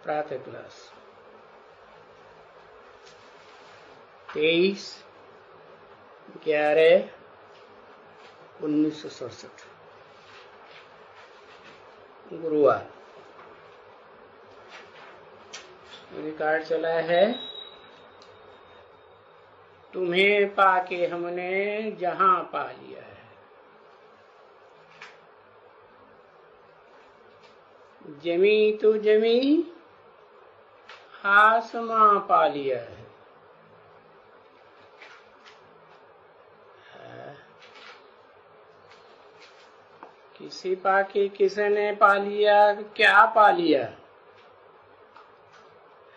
प्रातः क्लास 23/11/1967 गुरुवार। रिकॉर्ड चला है। तुम्हें पाके हमने जहां पा लिया है, जमी तो जमी आसमां पा लिया है। किसी पाके किसने पा लिया? क्या पा लिया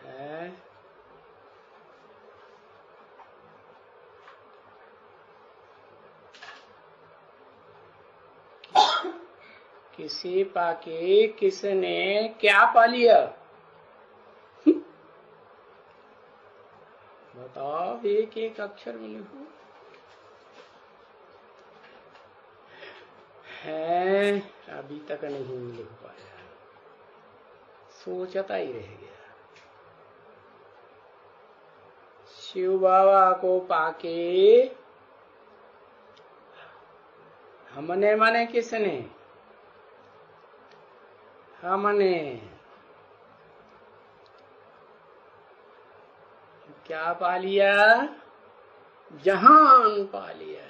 है? किसी पाके किसने क्या पा लिया? बताओ, एक एक अक्षर में लिखो। है, अभी तक नहीं लिख पाया, सोचता ही रह गया। शिव बाबा को पाके हमने माने किसने? हमने क्या पा लिया? जहान पा लिया।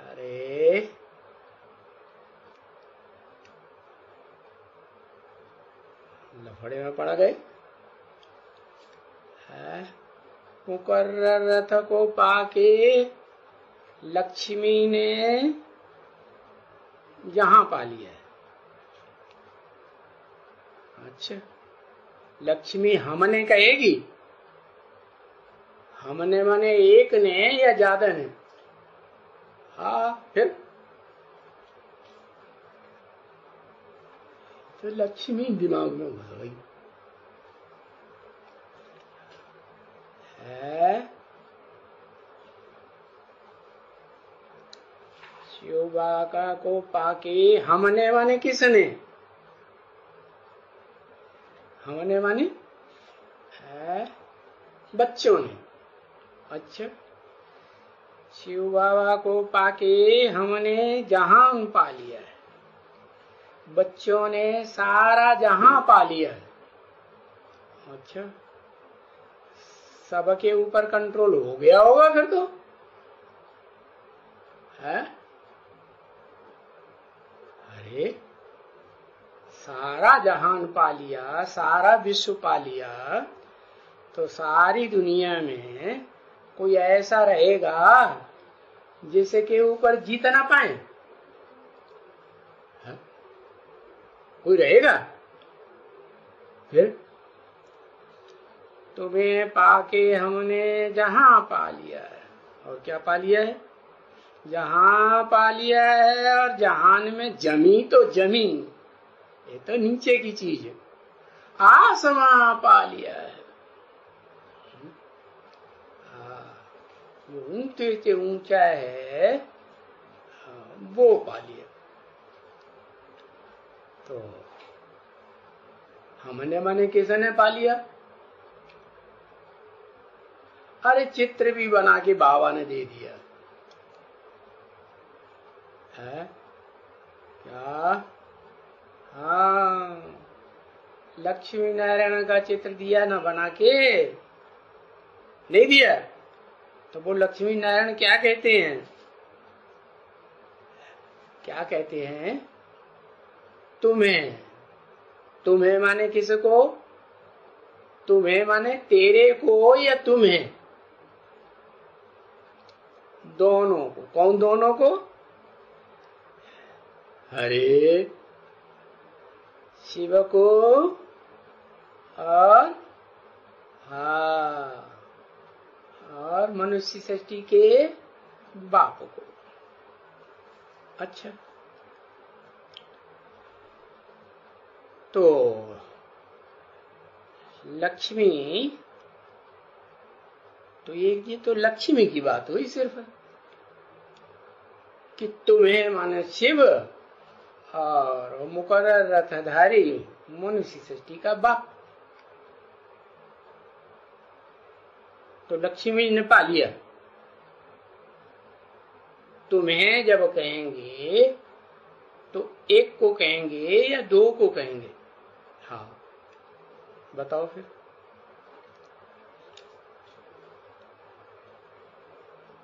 अरे लफड़े में पड़ गए। मुकर्रर रथ को पाके लक्ष्मी ने जहां पा लिया। अच्छा, लक्ष्मी हमने कहेगी? हमने माने एक ने या ज्यादा ने? हाँ, फिर तो लक्ष्मी दिमाग में घुस गई है। शिव बाबा को पाके हमने माने किसने? हमने माने है बच्चों ने। अच्छा, शिव बाबा को पाके हमने जहां पा लिया है, बच्चों ने सारा जहां पा लिया है। अच्छा, सबके ऊपर कंट्रोल हो गया होगा फिर तो है। अरे सारा जहान पा लिया, सारा विश्व पा लिया, तो सारी दुनिया में कोई ऐसा रहेगा जिसके ऊपर जीत ना पाए? है? कोई रहेगा? फिर तुम्हें पाके हमने जहां पा लिया है। और क्या पा लिया है? जहां पा लिया है। और जहान में जमी तो जमी, ये तो नीचे की चीज है। आसमां पा लिया है। जो ऊंचे से ऊंचा है वो पा लिया। तो हमने माने किसने पा लिया? अरे चित्र भी बना के बाबा ने दे दिया है। क्या? हाँ, लक्ष्मी नारायण का चित्र दिया ना बना के? नहीं दिया? तो वो लक्ष्मी नारायण क्या कहते हैं? क्या कहते हैं? तुम्हें। तुम्हें माने किसको? तुम्हें माने तेरे को या तुम्हें? दोनों को। कौन दोनों को? अरे शिव को और हाँ, और मनुष्य सृष्टि के बाप को। अच्छा, तो लक्ष्मी तो ये तो लक्ष्मी की बात हुई सिर्फ, कि तुम्हें माने शिव और मुकर्रर रथधारी मनुष्य सृष्टि का बाप। तो लक्ष्मी ने पा लिया। तुम्हें जब कहेंगे तो एक को कहेंगे या दो को कहेंगे? हाँ बताओ फिर।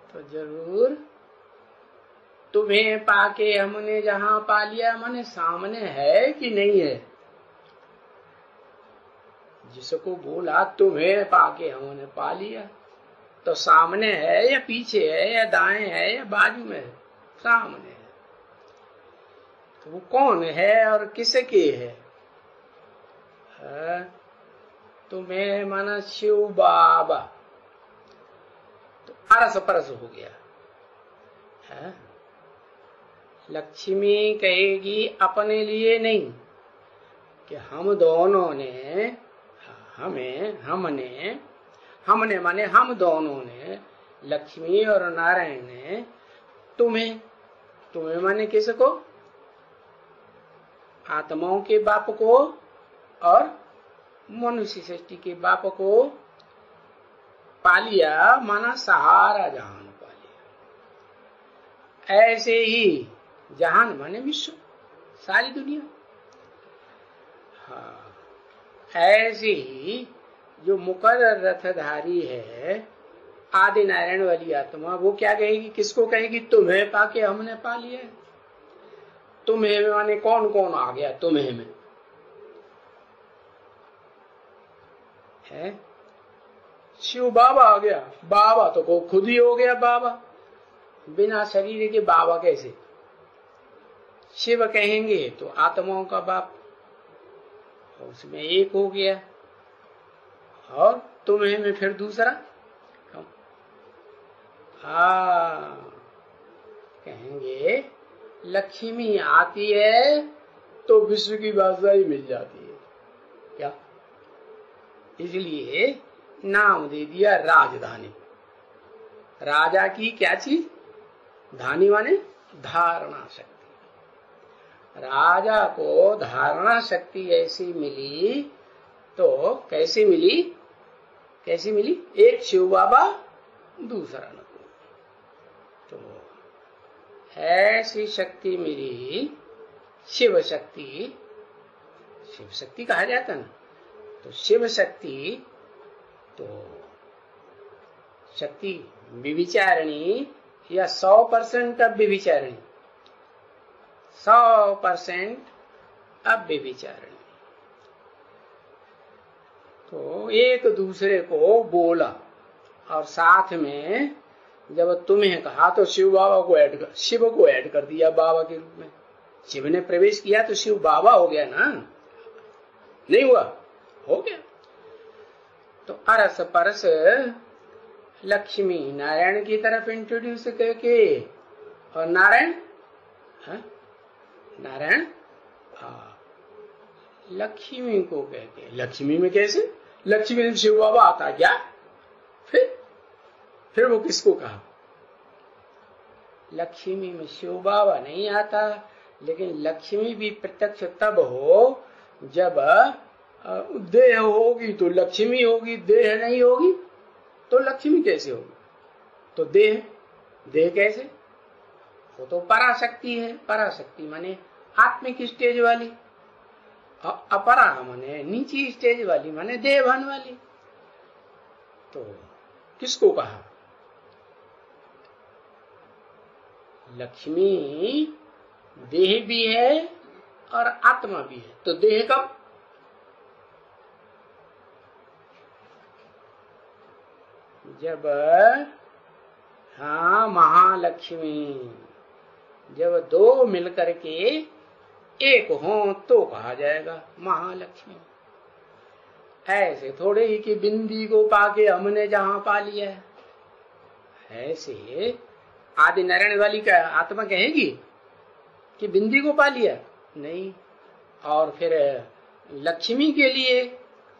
तो जरूर तुम्हें पाके हमने जहां पा लिया, माने सामने है कि नहीं है? जिसको बोला तुम्हें पाके हमने पा लिया, तो सामने है या पीछे है या दाएं है या बाजू में है? सामने है। तो वो कौन है और किसके है? तुम्हें माना शिव बाबा। तो अरस परस हो गया है। लक्ष्मी कहेगी अपने लिए नहीं, कि हम दोनों ने, हमने माने हम दोनों ने, लक्ष्मी और नारायण ने तुम्हें माने किसको? आत्माओं के बाप को और मनुष्य सृष्टि के बाप को पा लिया, माना सहारा जहान पा लिया। ऐसे ही जहान माने विश्व, सारी दुनिया। हाँ, ऐसे ही जो मुकर्रर रथधारी है आदि नारायण वाली आत्मा, वो क्या कहेगी? किसको कहेगी? तुम्हें पाके हमने पा लिया। तुम्हें में माने कौन कौन आ गया? तुम्हें में है शिव बाबा आ गया। बाबा तो को खुद ही हो गया बाबा, बिना शरीर के बाबा कैसे? शिव कहेंगे तो आत्माओं का बाप, उसमें एक हो गया। और तुम्हें में फिर दूसरा कहेंगे लक्ष्मी आती है तो विश्व की बादशाही मिल जाती है क्या? इसलिए नाम दे दिया राजधानी। राजा की क्या चीज? धानी माने धारणा शक्ति। राजा को धारणा शक्ति ऐसी मिली, तो कैसे मिली? कैसी मिली? एक शिव बाबा, दूसरा न। तो ऐसी शक्ति मिली, शिव शक्ति। शिव शक्ति कहा जाता ना, तो शिव शक्ति तो शक्ति विविचारणी या 100% अब विविचारणी, 100% अब विविचारणी। तो एक दूसरे को बोला और साथ में जब तुम्हें कहा तो शिव बाबा को शिव को ऐड कर दिया बाबा के रूप में। शिव ने प्रवेश किया तो शिव बाबा हो गया ना, नहीं हुआ? हो गया। तो अरस परस लक्ष्मी नारायण की तरफ इंट्रोड्यूस करके, और नारायण नारायण लक्ष्मी को कहते। लक्ष्मी में कैसे? लक्ष्मी में शिव बाबा आता क्या? फिर वो किसको कहा? लक्ष्मी में शिव बाबा नहीं आता, लेकिन लक्ष्मी भी प्रत्यक्ष तब हो जब देह होगी तो लक्ष्मी होगी, देह नहीं होगी तो लक्ष्मी कैसे होगी? तो देह कैसे? वो तो पराशक्ति है। पराशक्ति माने आत्मिक स्टेज वाली, अपरा माने नीची स्टेज वाली, माने देहभान वाली। तो किसको कहा? लक्ष्मी देह भी है और आत्मा भी है। तो देह कब? जब महालक्ष्मी, जब दो मिलकर के एक हो तो कहा जाएगा महालक्ष्मी। ऐसे थोड़े ही कि बिंदी को पाके हमने जहां पा लिया है, ऐसे आदि नारायण वाली का आत्मा कहेगी कि बिंदी को पा लिया? नहीं। और फिर लक्ष्मी के लिए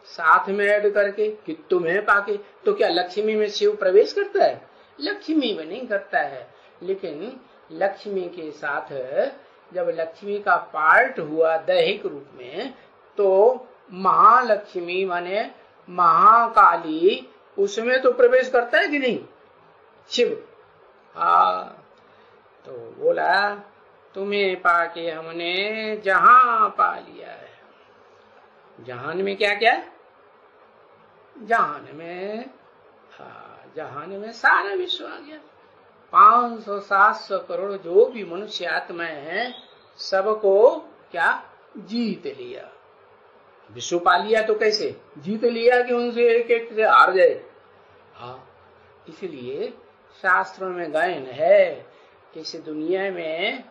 साथ में ऐड करके कि तुम्हें पाके, तो क्या लक्ष्मी में शिव प्रवेश करता है? लक्ष्मी में नहीं करता है। लेकिन लक्ष्मी के साथ जब लक्ष्मी का पार्ट हुआ दैहिक रूप में, तो महालक्ष्मी माने महाकाली, उसमें तो प्रवेश करता है कि नहीं शिव? तो बोला तुम्हें पाके हमने जहां पा लिया है। जहान में क्या क्या? जहान में, जहान में सारा विश्व आ गया। 500-700 करोड़ जो भी मनुष्य आत्माएं हैं, सबको क्या जीत लिया। विश्व पा लिया तो कैसे जीत लिया कि उनसे एक एक से हार जाए? इसलिए शास्त्रों में गायन है कि इस दुनिया में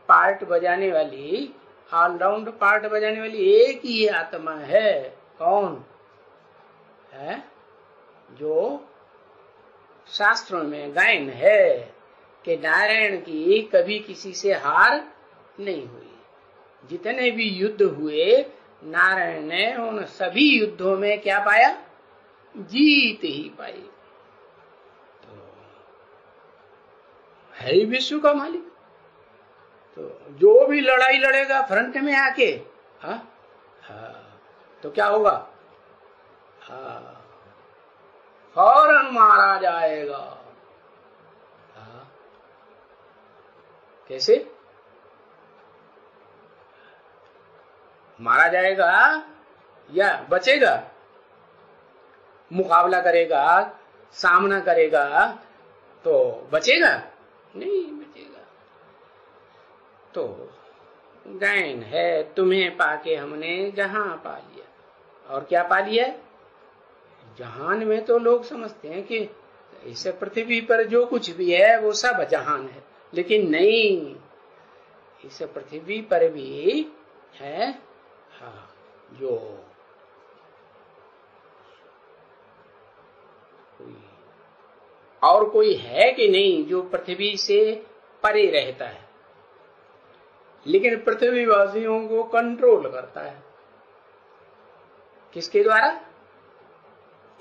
पार्ट बजाने वाली, ऑलराउंड पार्ट बजाने वाली एक ही आत्मा है। कौन है? जो शास्त्रों में गायन है कि नारायण की कभी किसी से हार नहीं हुई। जितने भी युद्ध हुए, नारायण ने उन सभी युद्धों में क्या पाया? जीत ही पाई। तो है ही विश्व का मालिक। तो जो भी लड़ाई लड़ेगा फ्रंट में आके, तो क्या होगा? फौरन मारा जाएगा। कैसे मारा जाएगा? या बचेगा? मुकाबला करेगा, सामना करेगा तो बचेगा? नहीं बचेगा। तो गायन है तुम्हें पाके हमने जहां पा लिया। और क्या पा लिया? जहान में तो लोग समझते हैं कि इस पृथ्वी पर जो कुछ भी है वो सब जहान है, लेकिन नहीं, इस पृथ्वी पर भी है जो और कोई है कि नहीं जो पृथ्वी से परे रहता है, लेकिन पृथ्वीवासियों को कंट्रोल करता है। किसके द्वारा?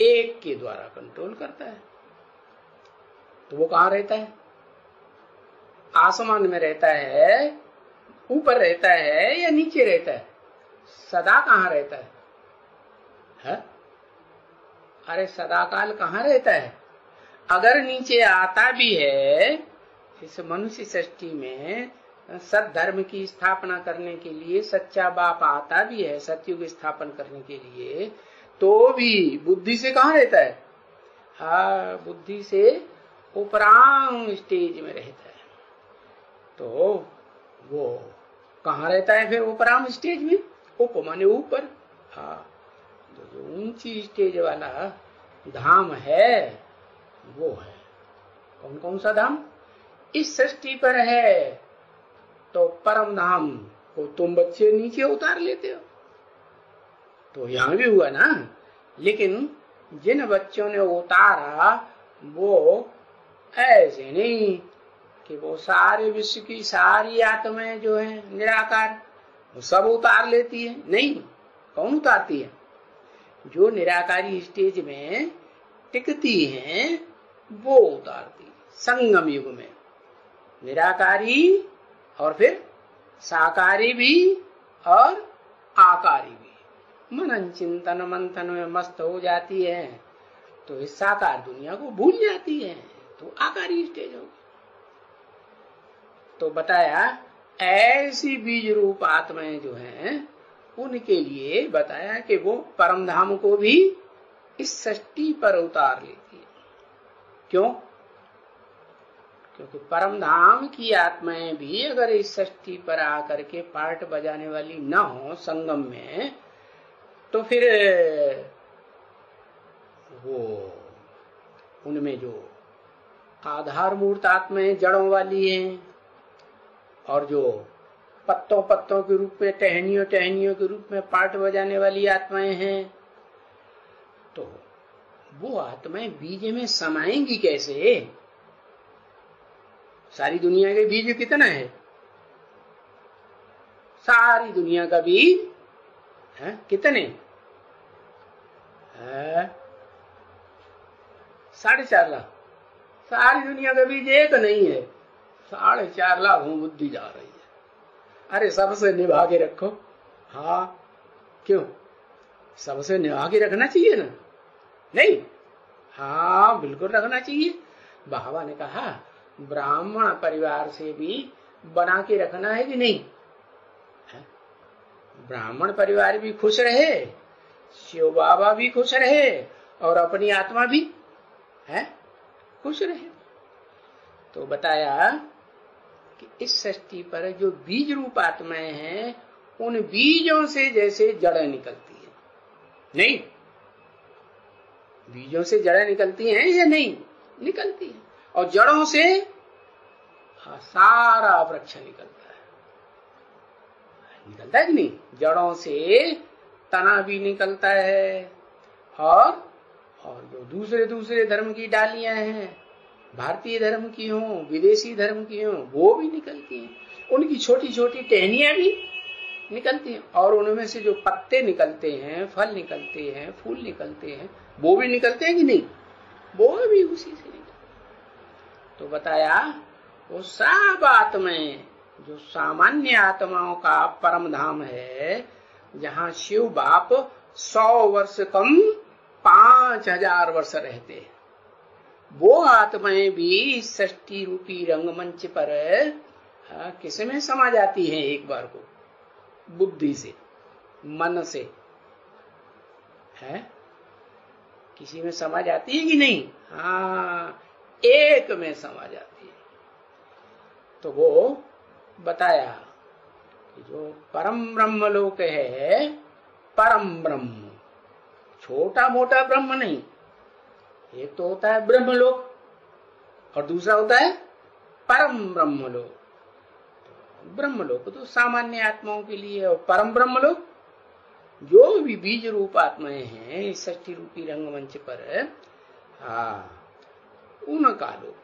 एक के द्वारा कंट्रोल करता है। तो वो कहां रहता है? आसमान में रहता है, ऊपर रहता है या नीचे रहता है? सदा कहां रहता है? अरे सदाकाल कहां रहता है? अगर नीचे आता भी है, इस मनुष्य सृष्टि में सद्धर्म की स्थापना करने के लिए सच्चा बाप आता भी है, सतयुग स्थापन करने के लिए, तो भी बुद्धि से कहां रहता है? बुद्धि से उपराम स्टेज में रहता है। तो वो कहां रहता है फिर उपराम स्टेज में? उप माने ऊपर। तो जो ऊंची स्टेज वाला धाम है वो है कौन कौन सा धाम? इस सृष्टि पर है तो परम धाम को तुम बच्चे नीचे उतार लेते हो। तो यहां भी हुआ ना, लेकिन जिन बच्चों ने उतारा वो ऐसे नहीं कि वो सारे विश्व की सारी आत्माएं जो है निराकार वो सब उतार लेती है। नहीं, कौन उतारती है? जो निराकारी स्टेज में टिकती हैं वो उतारती है। संगम युग में निराकारी और फिर साकारी भी और आकारी भी मनन चिंतन मंथन में मस्त हो जाती है, तो इस साकार दुनिया को भूल जाती है, तो आकारी स्टेज होगी। तो बताया ऐसी बीज रूप आत्माएं जो हैं उनके लिए बताया कि वो परम धाम को भी इस सृष्टि पर उतार लेती है। क्यों? क्योंकि परम धाम की आत्माएं भी अगर इस सृष्टि पर आकर के पार्ट बजाने वाली न हो संगम में, तो फिर वो उनमें जो आधार मूर्त आत्माएं जड़ों वाली हैं और जो पत्तों पत्तों के रूप में टहनियों टहनियों के रूप में पार्ट बजाने वाली आत्माएं हैं, तो वो आत्माएं बीज में समाएंगी कैसे? सारी दुनिया के बीज कितना है? सारी दुनिया का बीज है कितने? है 4.5 लाख। सारी दुनिया का बीज एक नहीं है, 4.5 लाख बुद्धि जा रही है। अरे सबसे निभा के रखो। हाँ क्यों, सबसे निभा के रखना चाहिए ना? नहीं, हाँ बिल्कुल रखना चाहिए। बाबा ने कहा ब्राह्मण परिवार से भी बना के रखना है कि नहीं? ब्राह्मण परिवार भी खुश रहे, शिव बाबा भी खुश रहे और अपनी आत्मा भी है खुश रहे। तो बताया कि इस सृष्टि पर जो बीज रूप आत्माएं हैं, उन बीजों से जैसे जड़ निकलती है, नहीं बीजों से जड़ें निकलती हैं या नहीं निकलती है, और जड़ों से सारा वृक्ष निकलता है कि नहीं? जड़ों से तना भी निकलता है, और जो दूसरे दूसरे धर्म की डालियां हैं, भारतीय धर्म की हो विदेशी धर्म की हो, वो भी निकलती हैं। उनकी छोटी छोटी टहनियां भी निकलती हैं, और उनमें से जो पत्ते निकलते हैं, फल निकलते हैं, फूल निकलते हैं, वो भी निकलते हैं कि नहीं? वो भी उसी से निकलते। तो बताया वो सब आत्माएं जो सामान्य आत्माओं का परम धाम है, जहां शिव बाप 100 वर्ष कम 5000 वर्ष रहते हैं, वो आत्माएं भी सृष्टि रूपी रंगमंच पर किसमें समा जाती हैं? एक बार को बुद्धि से, मन से है, किसी में समा जाती है कि नहीं? हाँ, एक में समा जाती है। तो वो बताया कि जो परम ब्रह्म लोक है, परम ब्रह्म, छोटा मोटा ब्रह्म नहीं। एक तो होता है ब्रह्मलोक और दूसरा होता है परम ब्रह्मलोक। ब्रह्मलोक तो सामान्य आत्माओं के लिए, और परम ब्रह्मलोक जो भी बीज रूप आत्माएं हैं इस सृष्टि रूपी रंगमंच पर, उनका लोक,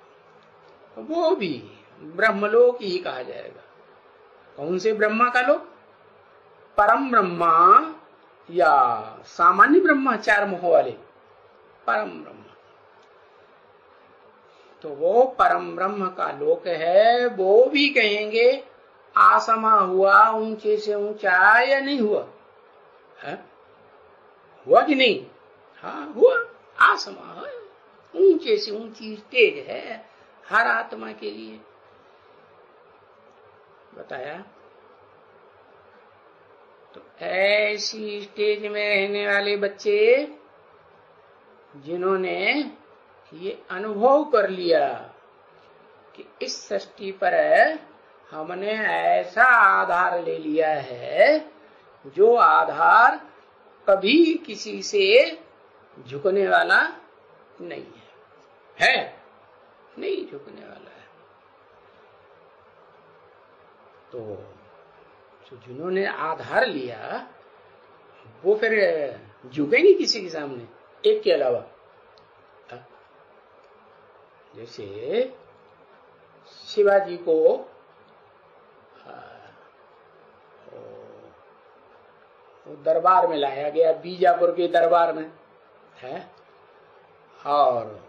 वो भी ब्रह्मलोक ही कहा जाएगा। कौन से ब्रह्मा का लोक? परम ब्रह्मा या सामान्य ब्रह्मा, 4 मुखों वाले परम ब्रह्म। तो वो परम ब्रह्म का लोक है। वो भी कहेंगे आसमा हुआ, ऊंचे से ऊंचा, या नहीं हुआ? है? हुआ कि नहीं? हाँ हुआ, आसमा है, ऊंचे से ऊंची स्टेज है हर आत्मा के लिए। बताया तो ऐसी स्टेज में रहने वाले बच्चे जिन्होंने ये अनुभव कर लिया कि इस सृष्टि पर हमने ऐसा आधार ले लिया है जो आधार कभी किसी से झुकने वाला नहीं है, नहीं झुकने वाला है। तो जिन्होंने आधार लिया वो फिर झुकेंगे किसी के सामने एक के अलावा। जैसे शिवाजी को दरबार में लाया गया, बीजापुर के दरबार में है, और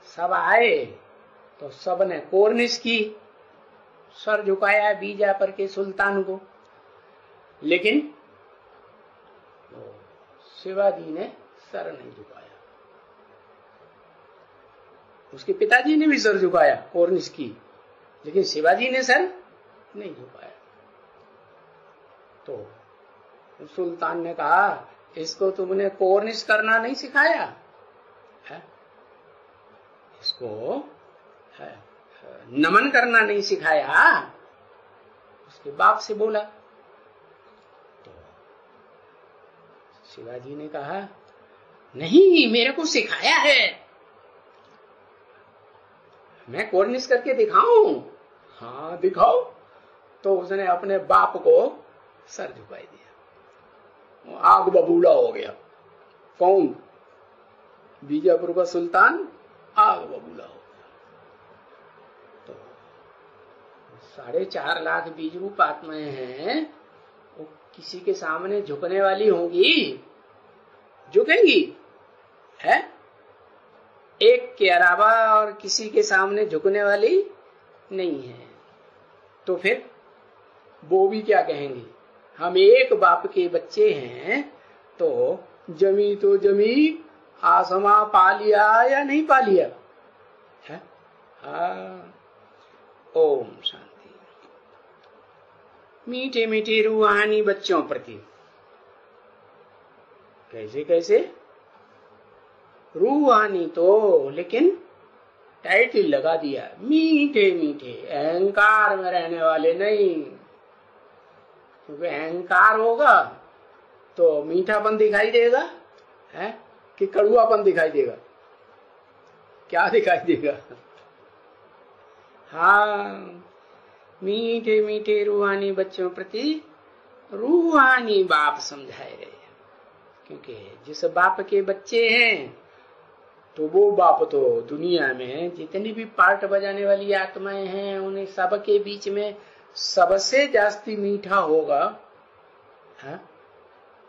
सब आए तो सब ने कोर्निश की, सर झुकाया बीजापुर के सुल्तान को, लेकिन शिवाजी ने सर नहीं झुकाया। उसके पिताजी ने भी सर झुकाया कोर्निश की, लेकिन शिवाजी ने सर नहीं झुकाया। तो सुल्तान ने कहा इसको तुमने कोर्निश करना नहीं सिखाया है, इसको है नमन करना नहीं सिखाया। उसके बाप से बोला। तो शिवाजी ने कहा नहीं, मेरे को सिखाया है, मैं कोर्निश करके दिखाऊं? हाँ दिखाओ। तो उसने अपने बाप को सर झुकाई दिया, वो आग बबूला हो गया। कौन? बीजापुर का सुल्तान आग बबूला हो गया। तो 4.5 लाख बीज रूप आत्माएं हैं, वो किसी के सामने झुकने वाली होंगी, झुकेंगी है? एक के अलावा और किसी के सामने झुकने वाली नहीं है। तो फिर वो भी क्या कहेंगे, हम एक बाप के बच्चे हैं, तो जमी तो जमी, आसमां पा लिया या नहीं पा लिया है? ओम शांति। मीठे मीठे रूहानी बच्चों प्रति कैसे कैसे रूहानी, तो लेकिन टाइटल लगा दिया, मीठे मीठे, अहंकार में रहने वाले नहीं। क्योंकि अहंकार होगा तो मीठापन दिखाई देगा है कि कड़ुआपन दिखाई देगा? क्या दिखाई देगा? हाँ, मीठे मीठे रूहानी बच्चों प्रति रूहानी बाप समझाए रहे। क्योंकि जिस बाप के बच्चे हैं, तो वो बाप तो दुनिया में जितनी भी पार्ट बजाने वाली आत्माएं हैं, उन्हें सबके बीच में सबसे जास्ती मीठा होगा है?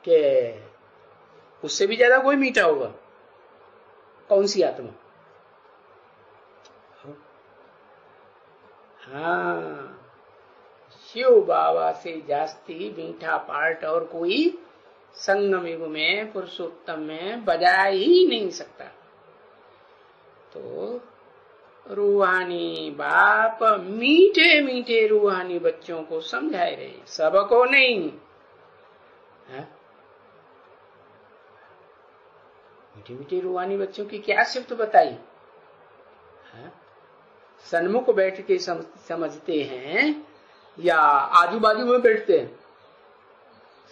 कि उससे भी ज्यादा कोई मीठा होगा? कौन सी आत्मा? हाँ, शिव बाबा से जास्ती मीठा पार्ट और कोई संगम युग में, पुरुषोत्तम में बजा ही नहीं सकता। तो रूहानी बाप मीठे मीठे रूहानी बच्चों को समझाए रहे, सबको नहीं है? मीठे मीठे रूहानी बच्चों की क्या सिफ्त बताई है? सन्मुख बैठ के समझते हैं या आजू बाजू में बैठते हैं?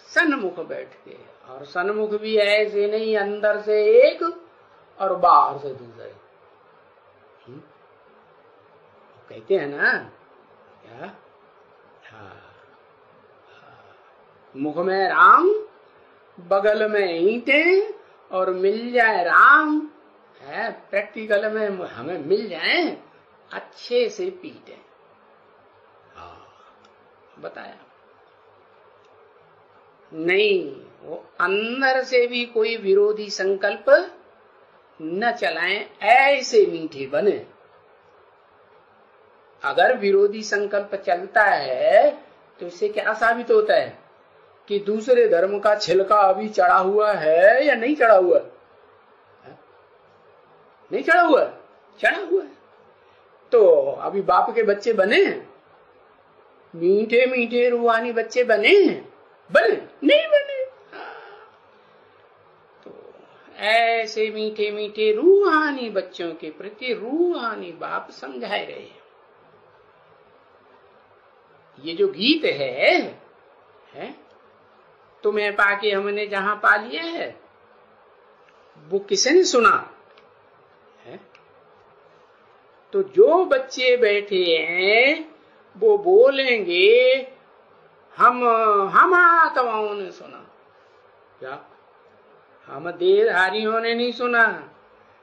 सन्मुख बैठ के, और सन्मुख भी ऐसे नहीं, अंदर से एक और बाहर से दूसरे। कहते हैं ना क्या? हाँ, मुख में राम, बगल में ईंटें, और मिल जाए राम है, प्रैक्टिकल में हमें मिल जाए, अच्छे से पीटे। हाँ, बताया नहीं, वो अंदर से भी कोई विरोधी संकल्प न चलाएं, ऐसे मीठे बने। अगर विरोधी संकल्प चलता है तो इससे क्या साबित होता है कि दूसरे धर्म का छिलका अभी चढ़ा हुआ है या नहीं चढ़ा हुआ है? नहीं चढ़ा हुआ, चढ़ा हुआ है। तो अभी बाप के बच्चे बने, मीठे मीठे रूहानी बच्चे बने नहीं बने। तो ऐसे मीठे मीठे रूहानी बच्चों के प्रति रूहानी बाप समझाए रहे हैं। ये जो गीत है तुम्हें पाके हमने जहां पा लिया है, वो किसने सुना है? तो जो बच्चे बैठे हैं वो बोलेंगे, हम आत्माओं ने सुना। क्या? हम देहधारियों ने नहीं सुना,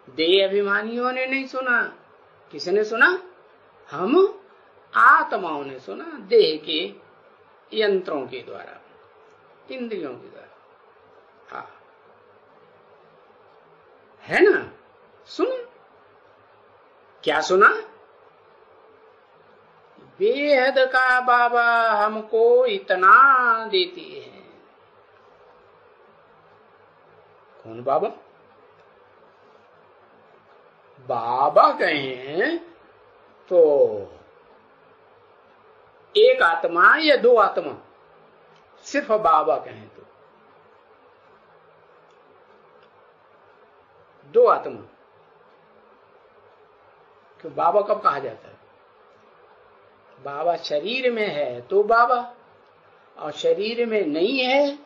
देह अभिमानियों ने नहीं सुना। किसने सुना? हम आत्माओं ने सुना, देह के यंत्रों के द्वारा, इंद्रियों के द्वारा। हाँ, है ना? सुना। क्या सुना? बेहद का बाबा हमको इतना देती है। कौन बाबा? बाबा कहें तो एक आत्मा या दो आत्मा? सिर्फ बाबा कहें तो दो आत्मा। तो बाबा कब कहा जाता है? बाबा शरीर में है तो बाबा, और शरीर में नहीं है,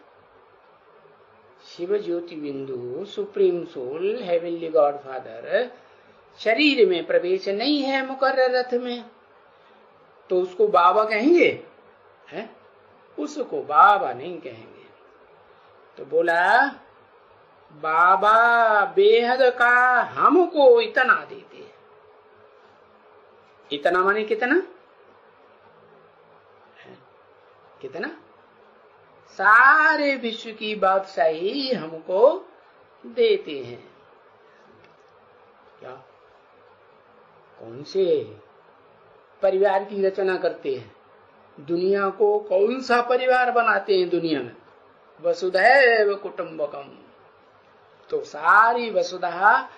शिव ज्योति बिंदु, supreme soul, heavenly God father शरीर में प्रवेश नहीं है मुकर्रर रथ में, तो उसको बाबा कहेंगे? है? उसको बाबा नहीं कहेंगे। तो बोला बाबा बेहद का हमको इतना देते हैं। इतना माने कितना? कितना? सारे विश्व की बादशाही हमको देते हैं। क्या कौन से परिवार की रचना करते हैं? दुनिया को कौन सा परिवार बनाते हैं दुनिया में? वसुधैव कुटुंबकम। तो सारी वसुधा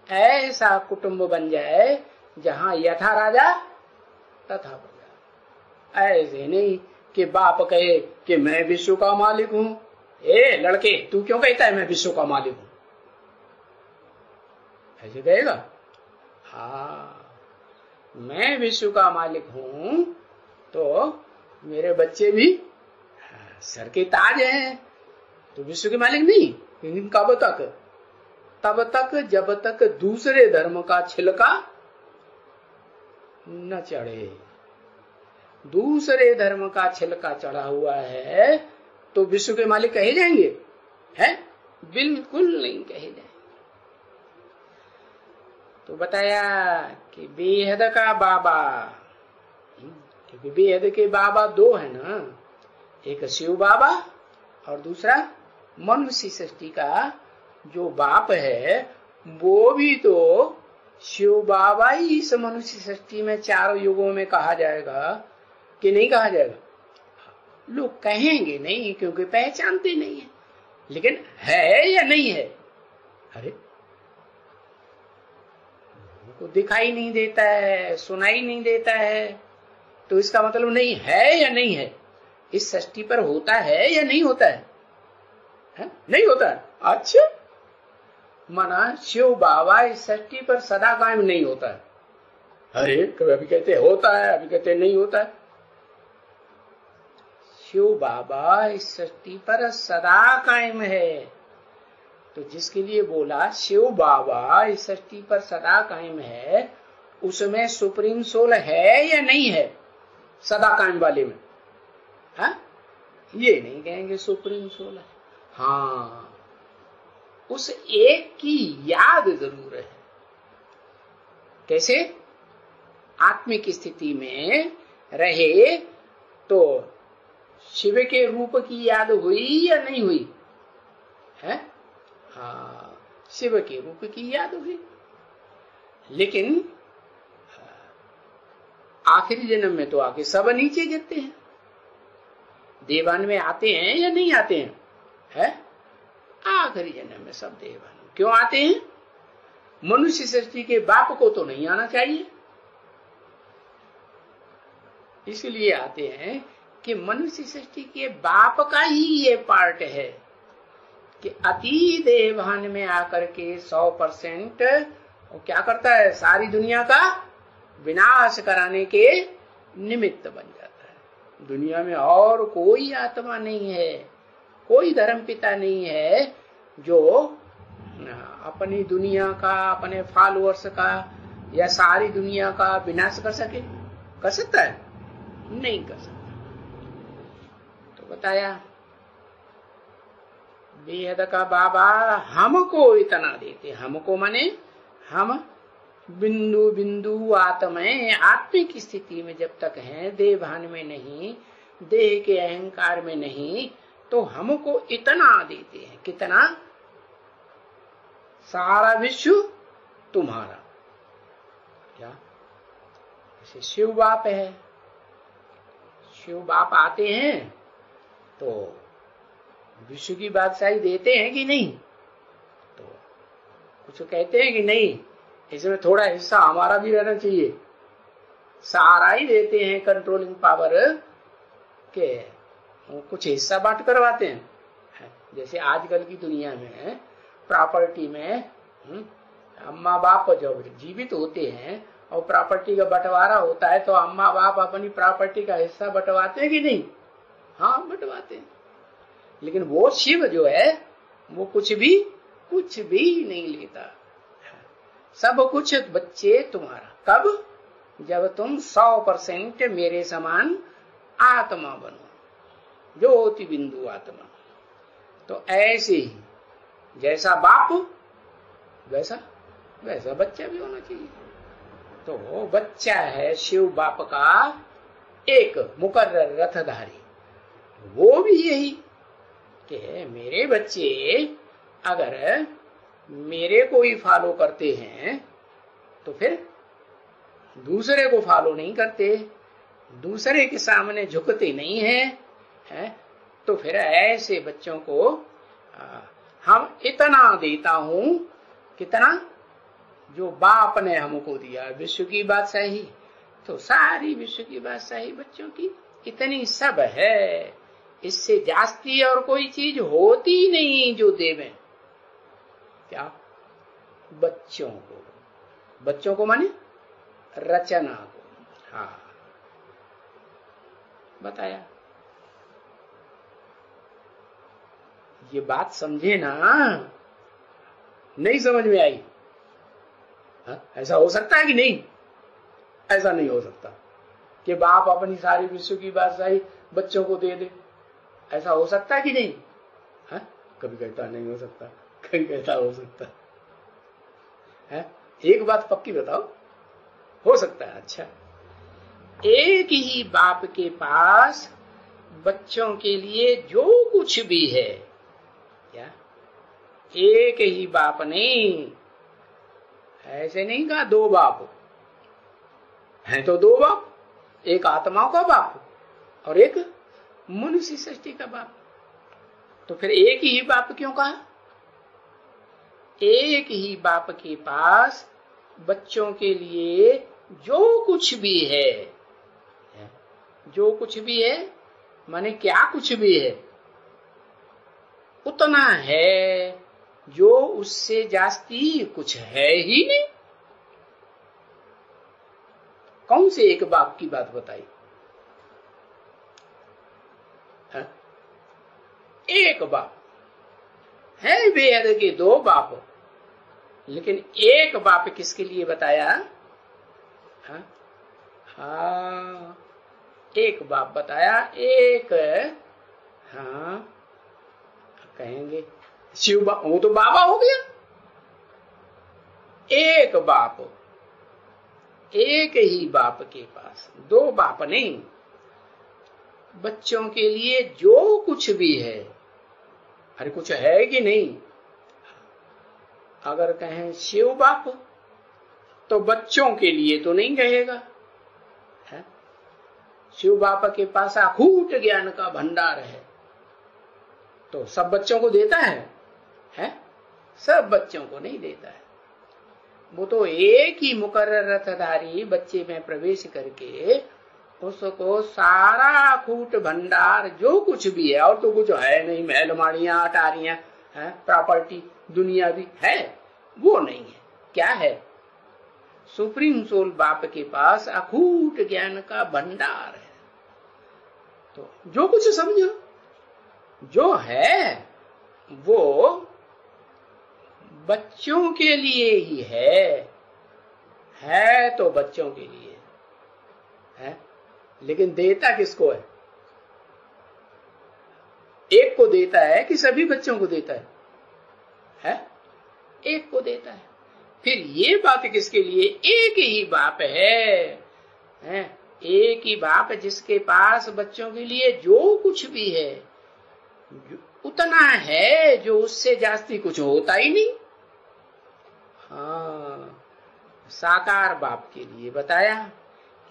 ऐसा कुटुंब बन जाए जहां यथा राजा तथा प्रजा। ऐसे नहीं कि बाप कहे कि मैं विश्व का मालिक हूं। ए लड़के, तू क्यों कहता है मैं विश्व का मालिक हूं? ऐसे कहेगा? हाँ, मैं विश्व का मालिक हूं तो मेरे बच्चे भी सर के ताज हैं, तो विश्व के मालिक नहीं। लेकिन कब तक? तब तक जब तक दूसरे धर्म का छिलका न चढ़े। दूसरे धर्म का छिलका चढ़ा हुआ है तो विश्व के मालिक कहे जाएंगे? हैं? बिल्कुल नहीं कहे जाएंगे। तो बताया कि बेहद का बाबा, क्योंकि बेहद के बाबा दो है ना, एक शिव बाबा और दूसरा मनुष्य सृष्टि का जो बाप है वो भी तो शिव बाबा ही इस मनुष्य सृष्टि में चारों युगों में कहा जाएगा कि नहीं कहा जाएगा? लोग कहेंगे नहीं क्योंकि पहचानते नहीं है, लेकिन है या नहीं है? अरे को दिखाई नहीं देता है, सुनाई नहीं देता है, तो इसका मतलब नहीं है या नहीं है? इस सृष्टि पर होता है या नहीं होता है? नहीं होता है। अच्छा, माना शिव बाबा इस सृष्टि पर सदा कायम नहीं होता है। अरे कभी अभी कहते होता है, अभी कहते नहीं होता है। शिव बाबा इस सृष्टि पर सदा कायम है, तो जिसके लिए बोला शिव बाबा इस सृष्टि पर सदा कायम है, उसमें सुप्रीम सोल है या नहीं है? सदा कायम वाले में हा? ये नहीं कहेंगे सुप्रीम सोल है। हाँ, उस एक की याद जरूर है। कैसे? आत्मिक स्थिति में रहे तो शिव के रूप की याद हुई या नहीं हुई है? हाँ, शिव के रूप की याद हुई। लेकिन आखिरी जन्म में तो आके सब नीचे गिरते हैं। देवान में आते हैं या नहीं आते हैं? है? आखिरी जन्म में सब देवान क्यों आते हैं? मनुष्य सृष्टि के बाप को तो नहीं आना चाहिए, इसलिए आते हैं कि मनुष्य सृष्टि के बाप का ही ये पार्ट है कि अति देवान में आकर के 100% वो क्या करता है? सारी दुनिया का विनाश कराने के निमित्त बन जाता है। दुनिया में और कोई आत्मा नहीं है, कोई धर्मपिता नहीं है जो अपनी दुनिया का, अपने फॉलोअर्स का या सारी दुनिया का विनाश कर सके। कर सकता है? नहीं कर सकता। तो बताया बेहद का बाबा हमको इतना देते। हमको माने हम बिंदु बिंदु आत्माएं आत्मिक स्थिति में जब तक हैं, देह भान में नहीं, देह के अहंकार में नहीं, तो हमको इतना देते हैं। कितना? सारा विश्व तुम्हारा। क्या? जैसे शिव बाप है, शिव बाप आते हैं तो विश्व की बादशाही देते हैं कि नहीं? तो कुछ कहते हैं कि नहीं, इसमें थोड़ा हिस्सा हमारा भी रहना चाहिए। सारा ही देते हैं कंट्रोलिंग पावर के, कुछ हिस्सा बांट करवाते हैं। जैसे आजकल की दुनिया में प्रॉपर्टी में अम्मा बाप जब जीवित होते हैं और प्रॉपर्टी का बंटवारा होता है तो अम्मा बाप अपनी प्रॉपर्टी का हिस्सा बंटवाते हैं कि नहीं? हाँ, बंटवाते हैं। लेकिन वो शिव जो है वो कुछ भी नहीं लेता। सब कुछ बच्चे तुम्हारा। कब? जब तुम 100% मेरे समान आत्मा बनो, ज्योति बिंदु आत्मा। तो ऐसे ही जैसा बाप वैसा बच्चा भी होना चाहिए। तो बच्चा है शिव बाप का एक मुकर्रर रथधारी, वो भी यही कि मेरे बच्चे अगर मेरे को ही फॉलो करते हैं तो फिर दूसरे को फॉलो नहीं करते, दूसरे के सामने झुकते नहीं है, तो फिर ऐसे बच्चों को हम इतना देता हूं, कितना, जो बाप ने हमको दिया, विश्व की बादशाही। तो सारी विश्व की बादशाही बच्चों की इतनी सब है, इससे जास्ती और कोई चीज होती नहीं जो देवे। क्या? बच्चों को माने रचना को। हाँ, बताया। ये बात समझे ना? नहीं समझ में आई? ऐसा हो सकता है कि नहीं? ऐसा नहीं हो सकता कि बाप अपनी सारी विश्व की बादशाही बच्चों को दे दे। ऐसा हो सकता है कि नहीं? कभी कहता नहीं हो सकता, कभी कहता हो सकता है। एक बात पक्की बताओ, हो सकता है। अच्छा, एक ही बाप के पास बच्चों के लिए जो कुछ भी है, क्या एक ही बाप नहीं, ऐसे नहीं कहा दो बाप हैं, तो दो बाप, एक आत्माओं का बाप और एक मनुष्य सृष्टि का बाप। तो फिर एक ही बाप क्यों कहा? एक ही बाप के पास बच्चों के लिए जो कुछ भी है, जो कुछ भी है माने क्या कुछ भी है, उतना है जो उससे जास्ती कुछ है ही नहीं। कौन से एक बाप की बात बताई? एक बाप है, बेहद के दो बाप, लेकिन एक बाप किसके लिए बताया? हाँ, एक बाप बताया। एक, हाँ कहेंगे शिव बाप, वो तो बाबा हो गया। एक बाप, एक ही बाप के पास दो बाप नहीं, बच्चों के लिए जो कुछ भी है। अरे कुछ है कि नहीं? अगर कहें शिव बाप तो बच्चों के लिए तो नहीं कहेगा है? शिव बाप के पास अखूट ज्ञान का भंडार है, तो सब बच्चों को देता है? सब बच्चों को नहीं देता है। वो तो एक ही मुकर्रर रथधारी बच्चे में प्रवेश करके उसको सारा खूट भंडार जो कुछ भी है, और तो कुछ है नहीं, महल माड़ियां अटारियां है, प्रॉपर्टी दुनिया भी है, वो नहीं है। क्या है? सुप्रीम सोल बाप के पास अखूट ज्ञान का भंडार है। तो जो कुछ समझो, जो है वो बच्चों के लिए ही है तो बच्चों के लिए है, लेकिन देता किसको है? एक को देता है कि सभी बच्चों को देता है? एक को देता है। फिर ये बात किसके लिए? एक ही बाप है, एक ही बाप जिसके पास बच्चों के लिए जो कुछ भी है उतना है जो उससे जास्ती कुछ होता ही नहीं। हाँ, साकार बाप के लिए बताया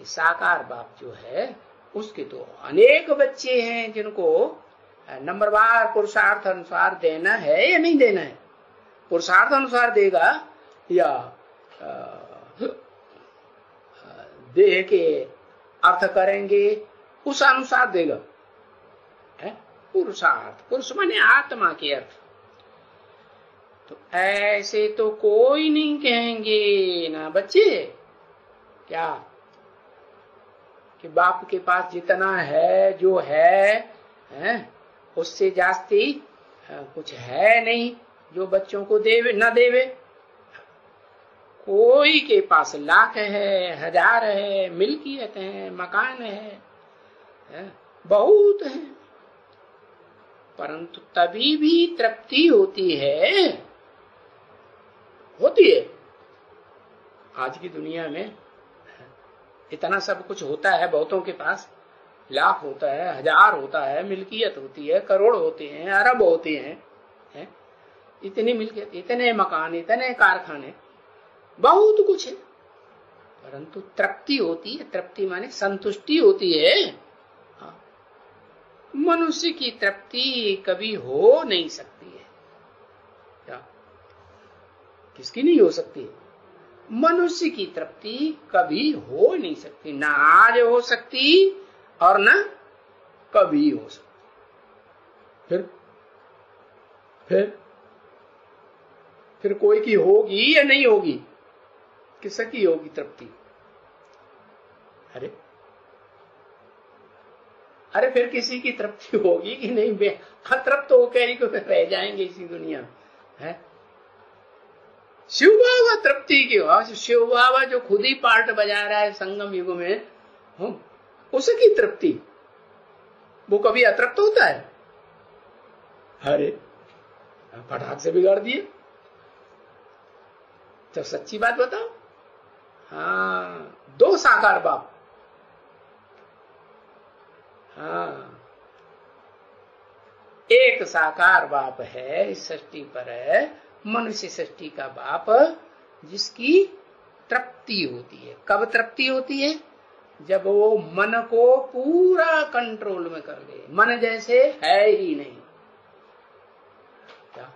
कि साकार बाप जो है उसके तो अनेक बच्चे हैं जिनको नंबरवार पुरुषार्थ अनुसार देना है या नहीं देना है? पुरुषार्थ अनुसार देगा या देह के अर्थ करेंगे उस अनुसार देगा? पुरुषार्थ, पुरुष माने आत्मा के अर्थ। तो ऐसे तो कोई नहीं कहेंगे ना बच्चे क्या कि बाप के पास जितना है जो है उससे जास्ती कुछ है नहीं जो बच्चों को देवे न देवे। कोई के पास लाख है, हजार है, मिल्कियत है, मकान है, बहुत है, परंतु तभी भी तृप्ति होती है। आज की दुनिया में इतना सब कुछ होता है बहुतों के पास, लाख होता है, हजार होता है, मिल्कियत होती है, करोड़ होते हैं, अरब होते हैं, इतनी मिल्कियत, इतने मकान, इतने कारखाने, बहुत कुछ है, परंतु तृप्ति होती है, तृप्ति माने संतुष्टि होती है। हाँ। मनुष्य की तृप्ति कभी हो नहीं सकती है। क्या? किसकी नहीं हो सकती? मनुष्य की तृप्ति कभी हो नहीं सकती, ना आज हो सकती और ना कभी हो सकती। फिर कोई की होगी या नहीं होगी? किसकी होगी तृप्ति? अरे फिर किसी की तृप्ति होगी कि नहीं? अतृप्त होकर ही रह जाएंगे इसी दुनिया में, है? शिव बाबा तृप्ति की हो, शिव बाबा जो खुद ही पार्ट बजा रहा है संगम युग में, उसकी तृप्ति, वो कभी अतृप्त होता है? अरे फटाक से बिगाड़ दिए। तो सच्ची बात बताओ। हाँ, दो साकार बाप। हाँ, एक साकार बाप है इस सृष्टि पर, है मनुष्य सृष्टि का बाप, जिसकी तृप्ति होती है। कब तृप्ति होती है? जब वो मन को पूरा कंट्रोल में कर ले। मन जैसे है ही नहीं। क्या?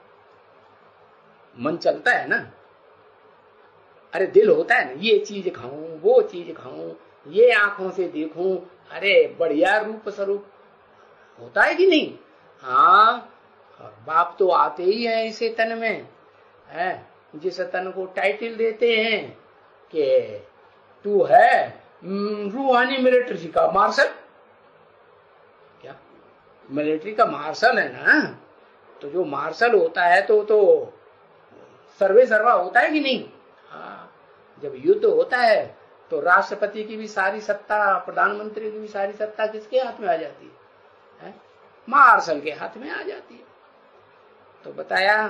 मन चलता है ना। अरे दिल होता है ना, ये चीज खाऊं, वो चीज खाऊं, ये आंखों से देखूं, अरे बढ़िया रूप स्वरूप होता है कि नहीं? हाँ, और बाप तो आते ही हैं इसे तन में, है जिस तन को टाइटल देते हैं कि तू है रूहानी मिलिट्री का मार्शल। क्या? मिलिट्री का मार्शल है ना। तो जो मार्शल होता है तो सर्वे सर्वा होता है कि नहीं? हाँ, जब युद्ध होता है तो राष्ट्रपति की भी सारी सत्ता, प्रधानमंत्री की भी सारी सत्ता किसके हाथ में आ जाती है? मार्शल के हाथ में आ जाती है। तो बताया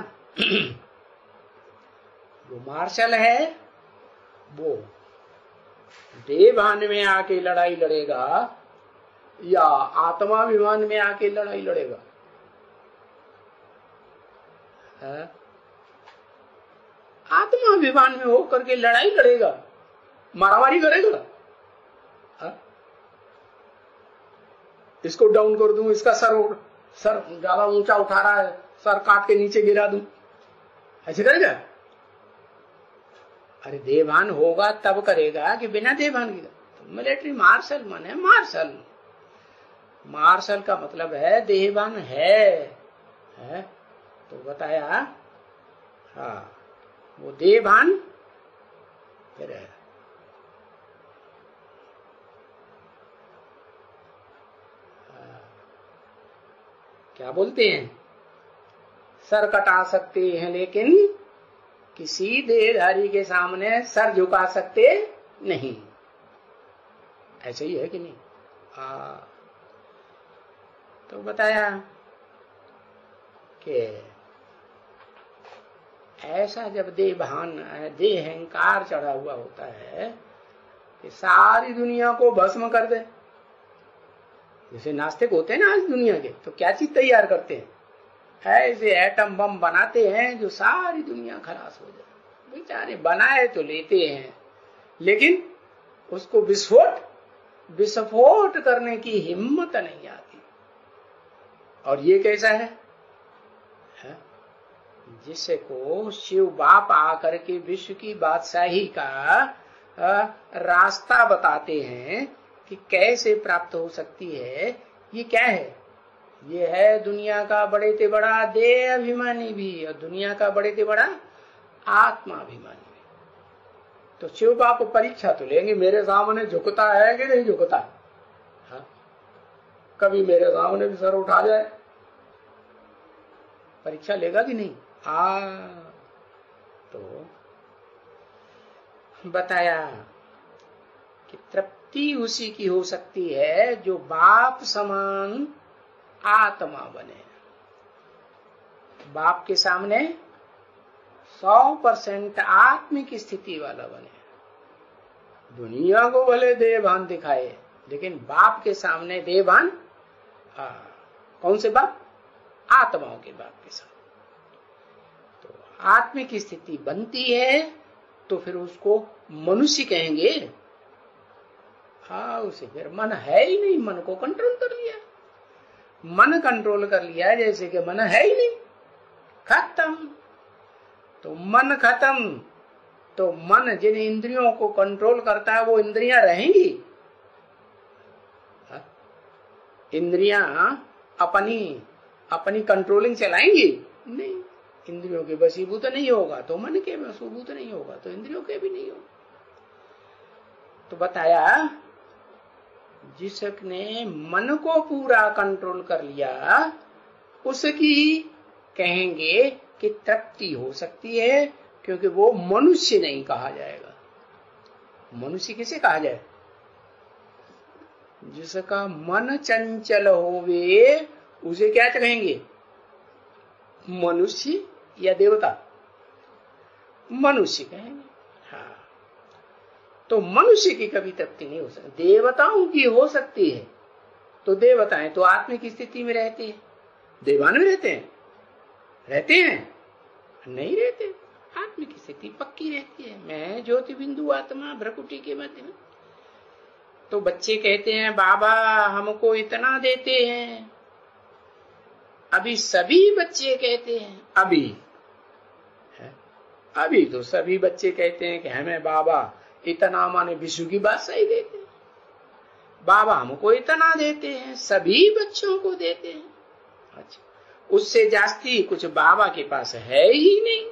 वो मार्शल है, वो देवान में आके लड़ाई लड़ेगा या आत्माभिमान में आके लड़ाई लड़ेगा? आत्माभिमान में होकर के लड़ाई लड़ेगा, मारामारी करेगा। इसको डाउन कर दूं, इसका सर ज्यादा ऊंचा उठा रहा है, सर काट के नीचे गिरा दूं, ऐसे करेगा? अरे देवान होगा तब करेगा कि बिना देवान के? तो मिलिट्री मार्शल माने मार्शल। मार्शल का मतलब है देवान है? तो बताया, हाँ, वो देवान फिर है। क्या बोलते हैं? सर कटा सकते हैं लेकिन किसी देहधारी के सामने सर झुका सकते नहीं। ऐसे ही है कि नहीं? तो बताया कि ऐसा जब देहभान, देहंकार चढ़ा हुआ होता है कि सारी दुनिया को भस्म कर दे। जैसे नास्तिक होते हैं ना आज दुनिया के, तो क्या चीज तैयार करते हैं? ऐसे एटम बम बनाते हैं जो सारी दुनिया खलास हो जाए। बेचारे बनाए तो लेते हैं, लेकिन उसको विस्फोट करने की हिम्मत नहीं आती। और ये कैसा है? जिसको शिव बाप आकर के विश्व की बादशाही का रास्ता बताते हैं कि कैसे प्राप्त हो सकती है। ये क्या है? ये है दुनिया का बड़े से बड़ा देह अभिमानी भी और दुनिया का बड़े से बड़ा आत्मा अभिमानी भी। तो शिव बाप परीक्षा तो लेंगे, मेरे सामने झुकता है कि नहीं झुकता? हाँ, कभी मेरे सामने भी सर उठा जाए, परीक्षा लेगा कि नहीं? तो बताया कि तृप्ति उसी की हो सकती है जो बाप समान आत्मा बने। बाप के सामने 100% आत्मिक स्थिति वाला बने। दुनिया को भले देहभान दिखाए, लेकिन बाप के सामने देवान, कौन से बाप? आत्माओं के बाप के सामने। तो आत्मा की स्थिति बनती है तो फिर उसको मनुष्य कहेंगे। उसे फिर मन है ही नहीं, मन को कंट्रोल कर लिया, मन कंट्रोल कर लिया जैसे कि मन है ही नहीं, खत्म। तो मन खत्म, तो मन जिन इंद्रियों को कंट्रोल करता है वो इंद्रियां रहेंगी? इंद्रियां अपनी कंट्रोलिंग चलाएंगी? नहीं। इंद्रियों के वशीभूत नहीं होगा तो मन के वशीभूत नहीं होगा तो इंद्रियों के भी नहीं होगा। तो बताया जिसने मन को पूरा कंट्रोल कर लिया उसकी कहेंगे कि तृप्ति हो सकती है, क्योंकि वो मनुष्य नहीं कहा जाएगा। मनुष्य किसे कहा जाए? जिसका मन चंचल होवे उसे क्या कहेंगे? मनुष्य या देवता? मनुष्य कहेंगे। हाँ, तो मनुष्य की कभी तृप्ति नहीं हो सकती, देवताओं की हो सकती है। तो देवताएं तो आत्मा की स्थिति में रहते हैं, देवान में रहते हैं? नहीं रहते। आत्मा की स्थिति पक्की रहती है, मैं ज्योति बिंदु आत्मा भ्रकुटी के मध्य में। तो बच्चे कहते हैं बाबा हमको इतना देते हैं। अभी सभी बच्चे कहते हैं, अभी तो सभी बच्चे कहते हैं कि हमें बाबा इतना, माने विश्व की बात सही देते हैं, बाबा हमको इतना देते हैं, सभी बच्चों को देते हैं। अच्छा, उससे जास्ती कुछ बाबा के पास है ही नहीं।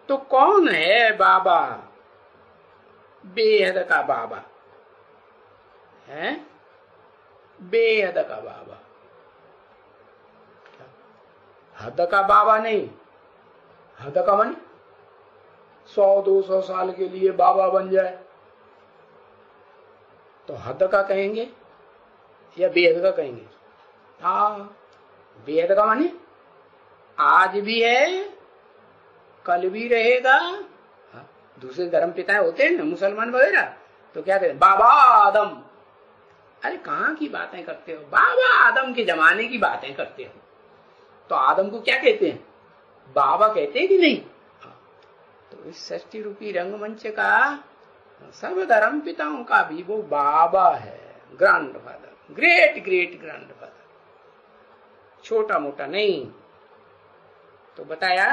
तो कौन है बाबा? बेहद का बाबा है, बेहद का बाबा। हद का बाबा नहीं, हद का माने 100-200 साल के लिए बाबा बन जाए तो हद का कहेंगे या बेहद का कहेंगे? बेहद का माने आज भी है, कल भी रहेगा। दूसरे धर्म पिता होते हैं ना, मुसलमान वगैरह, तो क्या कहते हैं? बाबा आदम। अरे कहाँ की बातें करते हो? बाबा आदम के जमाने की बातें करते हो। तो आदम को क्या कहते हैं? बाबा कहते हैं कि नहीं? तो इस 60 रूपी रंगमंच का सब धर्म पिताओं का भी वो बाबा है, ग्रैंडफादर, ग्रेट ग्रेट ग्रैंडफादर, छोटा मोटा नहीं। तो बताया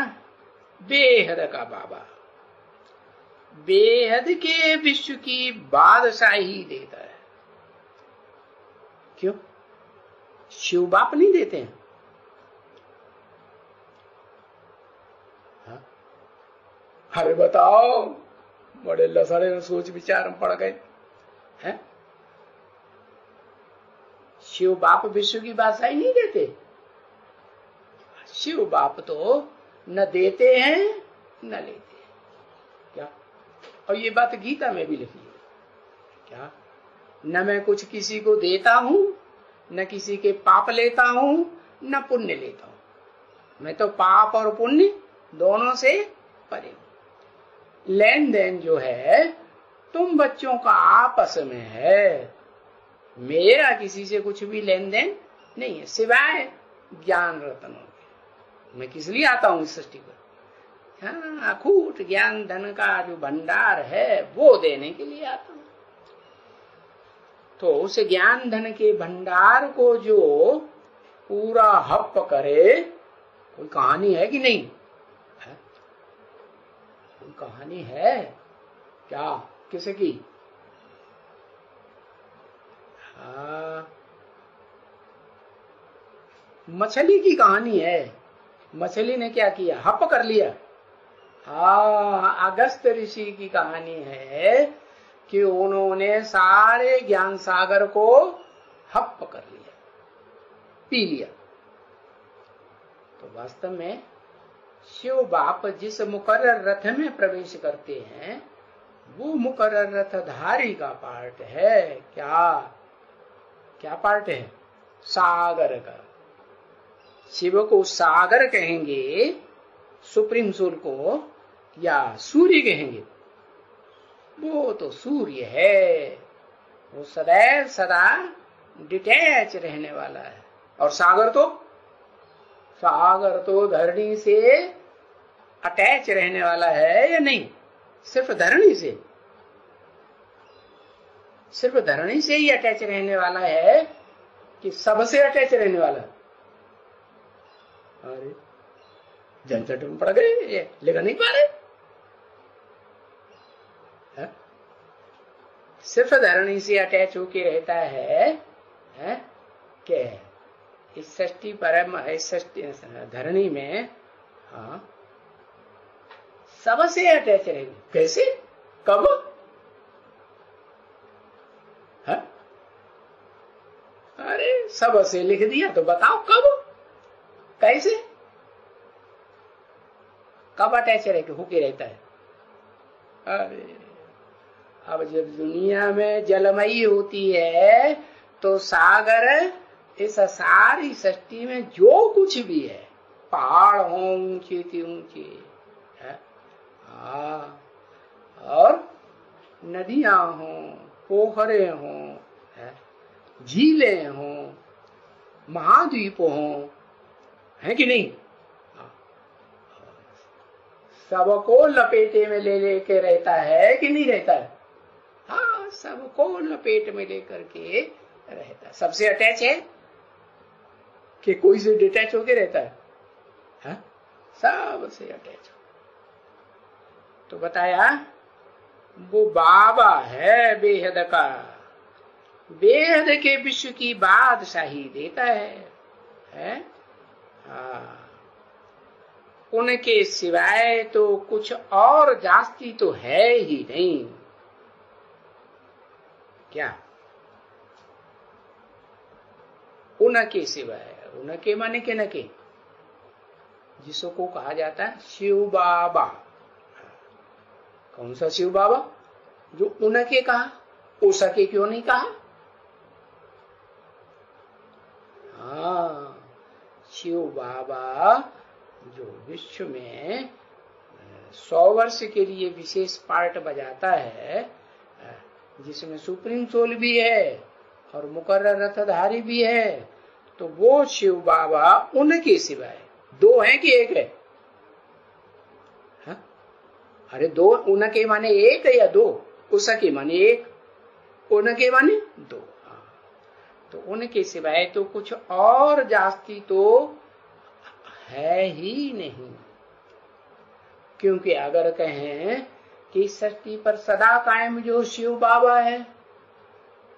बेहद का बाबा, बेहद के विश्व की बादशाही देता है। क्यों? शिव बाप नहीं देते हैं? अरे बताओ, बड़े लसड़े सोच विचार में पड़ गए हैं। शिव बाप विश्व की बादशाही नहीं देते। शिव बाप तो न देते हैं न लेते हैं। क्या? और ये बात गीता में भी लिखी है क्या? न मैं कुछ किसी को देता हूं, न किसी के पाप लेता हूं, न पुण्य लेता हूं। मैं तो पाप और पुण्य दोनों से परे हूं। लेन देन जो है तुम बच्चों का आपस में है, मेरा किसी से कुछ भी लेन देन नहीं है, सिवाय ज्ञान रत्नों के। मैं किस लिए आता हूं इस सृष्टि पर? हाँ, अखूट ज्ञान धन का जो भंडार है वो देने के लिए आता हूं। तो उस ज्ञान धन के भंडार को जो पूरा हप करे, कोई कहानी है कि नहीं है? कोई कहानी है क्या किसी की? मछली की कहानी है। मछली ने क्या किया? हप कर लिया। अगस्त ऋषि की कहानी है कि उन्होंने सारे ज्ञान सागर को हप कर लिया, पी लिया। तो वास्तव में शिव बाप जिस मुकर्रर रथ में प्रवेश करते हैं वो मुकर्रर रथधारी का पार्ट है। क्या पार्ट है? सागर का। शिव को सागर कहेंगे, सुप्रीम सोल को, या सूर्य कहेंगे? वो तो सूर्य है। वो सदैव सदा डिटैच रहने वाला है। और सागर तो धरणी से अटैच रहने वाला है या नहीं? सिर्फ धरणी से ही अटैच रहने वाला है कि सबसे अटैच रहने वाला? अरे झंझट में पड़ गए, ये लिख नहीं पा रहे। सिर्फ धरणी से अटैच होके रहता है क्या? इस सृष्टि परम, इस सृष्टि धरणी में सबसे अटैच रहेगी। कैसे? कब? अरे सबसे लिख दिया तो बताओ कब, कैसे, कब अटैच होके रहता है? अरे अब जब दुनिया में जलमयी होती है तो सागर इस सारी सृष्टि में जो कुछ भी है, पहाड़ हो ऊंचे ऊंचे, और नदियां हो, पोखरे हो, झीलें हो, महाद्वीप हो, है कि नहीं? सबको लपेटे में ले लेके रहता है कि नहीं रहता है? हाँ, सबको लपेट में लेकर के रहता है। सबसे अटैच है कि कोई से डिटैच होके रहता है? हाँ? सबसे अटैच हो। तो बताया वो बाबा है बेहद का, बेहद के विश्व की बादशाही देता है? हाँ, उनके सिवाय तो कुछ और जास्ती तो है ही नहीं। क्या? उनके सिवाय, उनके माने के न के, जिसको कहा जाता है शिव बाबा। कौन सा शिव बाबा? जो उनके कहा, उसके क्यों नहीं कहा? हाँ, शिव बाबा जो विश्व में 100 वर्ष के लिए विशेष पार्ट बजाता है, जिसमें सुप्रीम सोल भी है और मुकर्रर रथधारी भी है, तो वो शिव बाबा उनके सिवाय दो हैं कि एक है? हाँ? अरे दो, उनके माने एक है या दो? उसके माने एक, उनके माने दो। तो उनके सिवाय तो कुछ और जास्ती तो है ही नहीं। क्योंकि अगर कहें कि सृष्टि पर सदा कायम जो शिव बाबा है,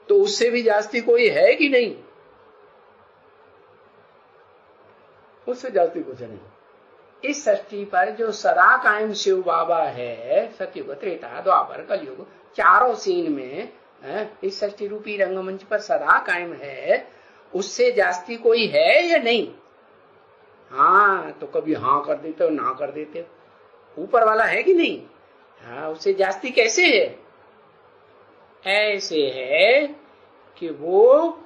तो उससे भी जास्ती कोई है कि नहीं? उससे जास्ती कुछ नहीं। इस सृष्टि पर जो सदा कायम शिव बाबा है, सतयुग, त्रेता, द्वापर, कलयुग, चारों सीन में इस सृष्टि रूपी रंगमंच पर सदा कायम है, उससे जास्ती कोई है या नहीं? हाँ, तो कभी हाँ कर देते हो, ना कर देते हो। ऊपर वाला है कि नहीं? हाँ, उससे जास्ती कैसे है? ऐसे है कि वो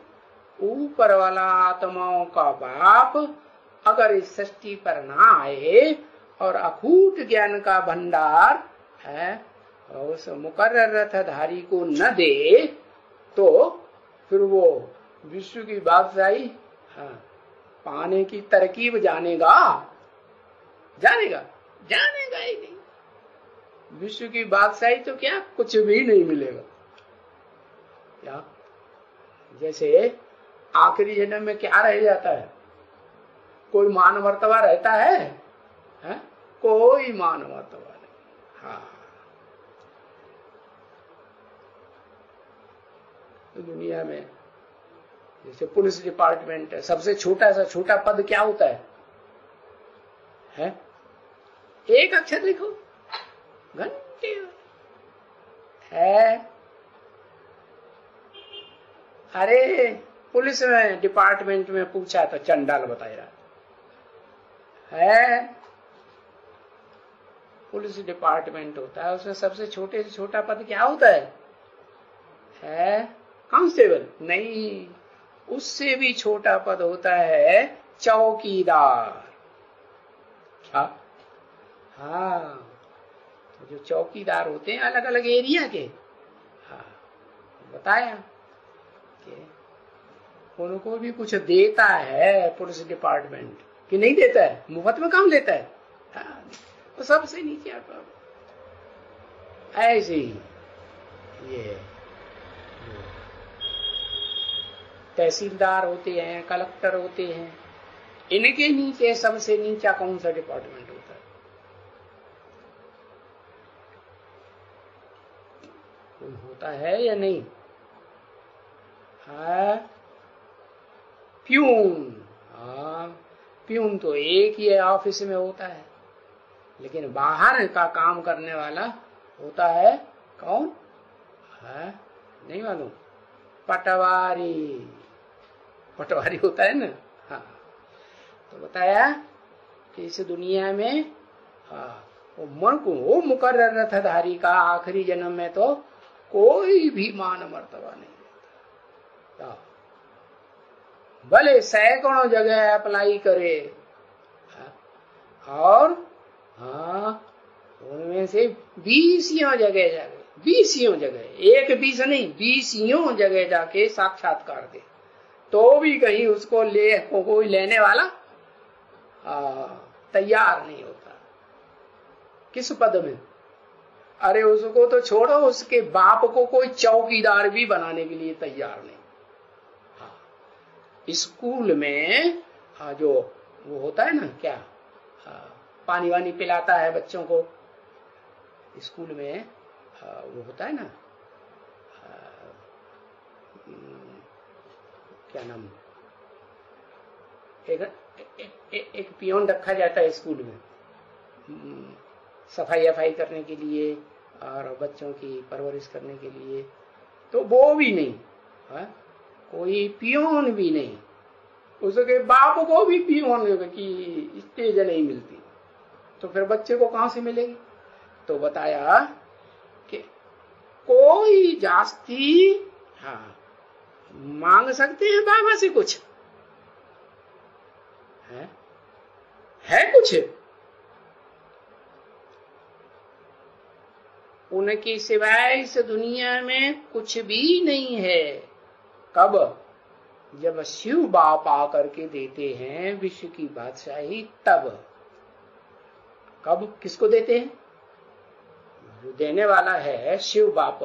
ऊपर वाला आत्माओं का बाप अगर इस सृष्टि पर ना आए और अखूट ज्ञान का भंडार है उस मुकर्रर रथधारी को न दे, तो फिर वो विश्व की बादशाही पाने की तरकीब जानेगा ही नहीं। विश्व की बादशाही तो क्या, कुछ भी नहीं मिलेगा। क्या? जैसे आखिरी जन्म में क्या रह जाता है? कोई मान मर्तबा रहता है? कोई मान मर्तबा नहीं। हाँ, तो दुनिया में जैसे पुलिस डिपार्टमेंट है, सबसे छोटा सा छोटा पद क्या होता है? एक अक्षर लिखो, घंटे है। अरे पुलिस में डिपार्टमेंट में पूछा तो चंडाल बताया है। पुलिस डिपार्टमेंट होता है, उसमें सबसे छोटे से छोटा पद क्या होता है? कांस्टेबल नहीं, उससे भी छोटा पद होता है चौकीदार। क्या? हाँ, जो चौकीदार होते हैं अलग अलग एरिया के, हाँ बताया नीचे, उनको भी कुछ देता है पुलिस डिपार्टमेंट कि नहीं देता है? मुफ्त में काम लेता है? तो सबसे नीचे आता। ऐसे ही ये तहसीलदार होते हैं, कलेक्टर होते हैं, इनके नीचे सबसे नीचा कौन सा डिपार्टमेंट होता है? कोई होता है या नहीं? प्यून। प्यून तो एक ही ऑफिस में होता है, लेकिन बाहर का काम करने वाला होता है कौन? नहीं मालूम? पटवारी। पटवारी होता है ना। हाँ, तो बताया कि इस दुनिया में वो मुकर्रर रथधारी का आखिरी जन्म में तो कोई भी मान मर्तबा नहीं देता। भले सैकड़ों जगह अप्लाई करे, और उनमें से 20 जगह, एक 20 नहीं, 20 जगह जाके साक्षात्कार दे, तो भी कहीं उसको कोई लेने वाला तैयार नहीं होता। किस पद में? अरे उसको तो छोड़ो, उसके बाप को कोई चौकीदार भी बनाने के लिए तैयार नहीं। स्कूल में जो वो होता है ना, क्या पानी वानी पिलाता है बच्चों को, स्कूल में वो होता है ना, क्या नाम, एक पियोन रखा जाता है स्कूल में, सफाई करने के लिए और बच्चों की परवरिश करने के लिए। तो वो भी नहीं, कोई पियोन भी नहीं, उसके बाप को भी पियोन की स्टेज नहीं मिलती, तो फिर बच्चे को कहां से मिलेगी? तो बताया कि कोई जास्ती मांग सकते हैं बाबा से कुछ है कुछ? उनके सिवाय इस दुनिया में कुछ भी नहीं है। कब? जब शिव बाप आकर के देते हैं विश्व की बादशाही, तब। कब? किसको देते हैं? जो देने वाला है शिव बाप,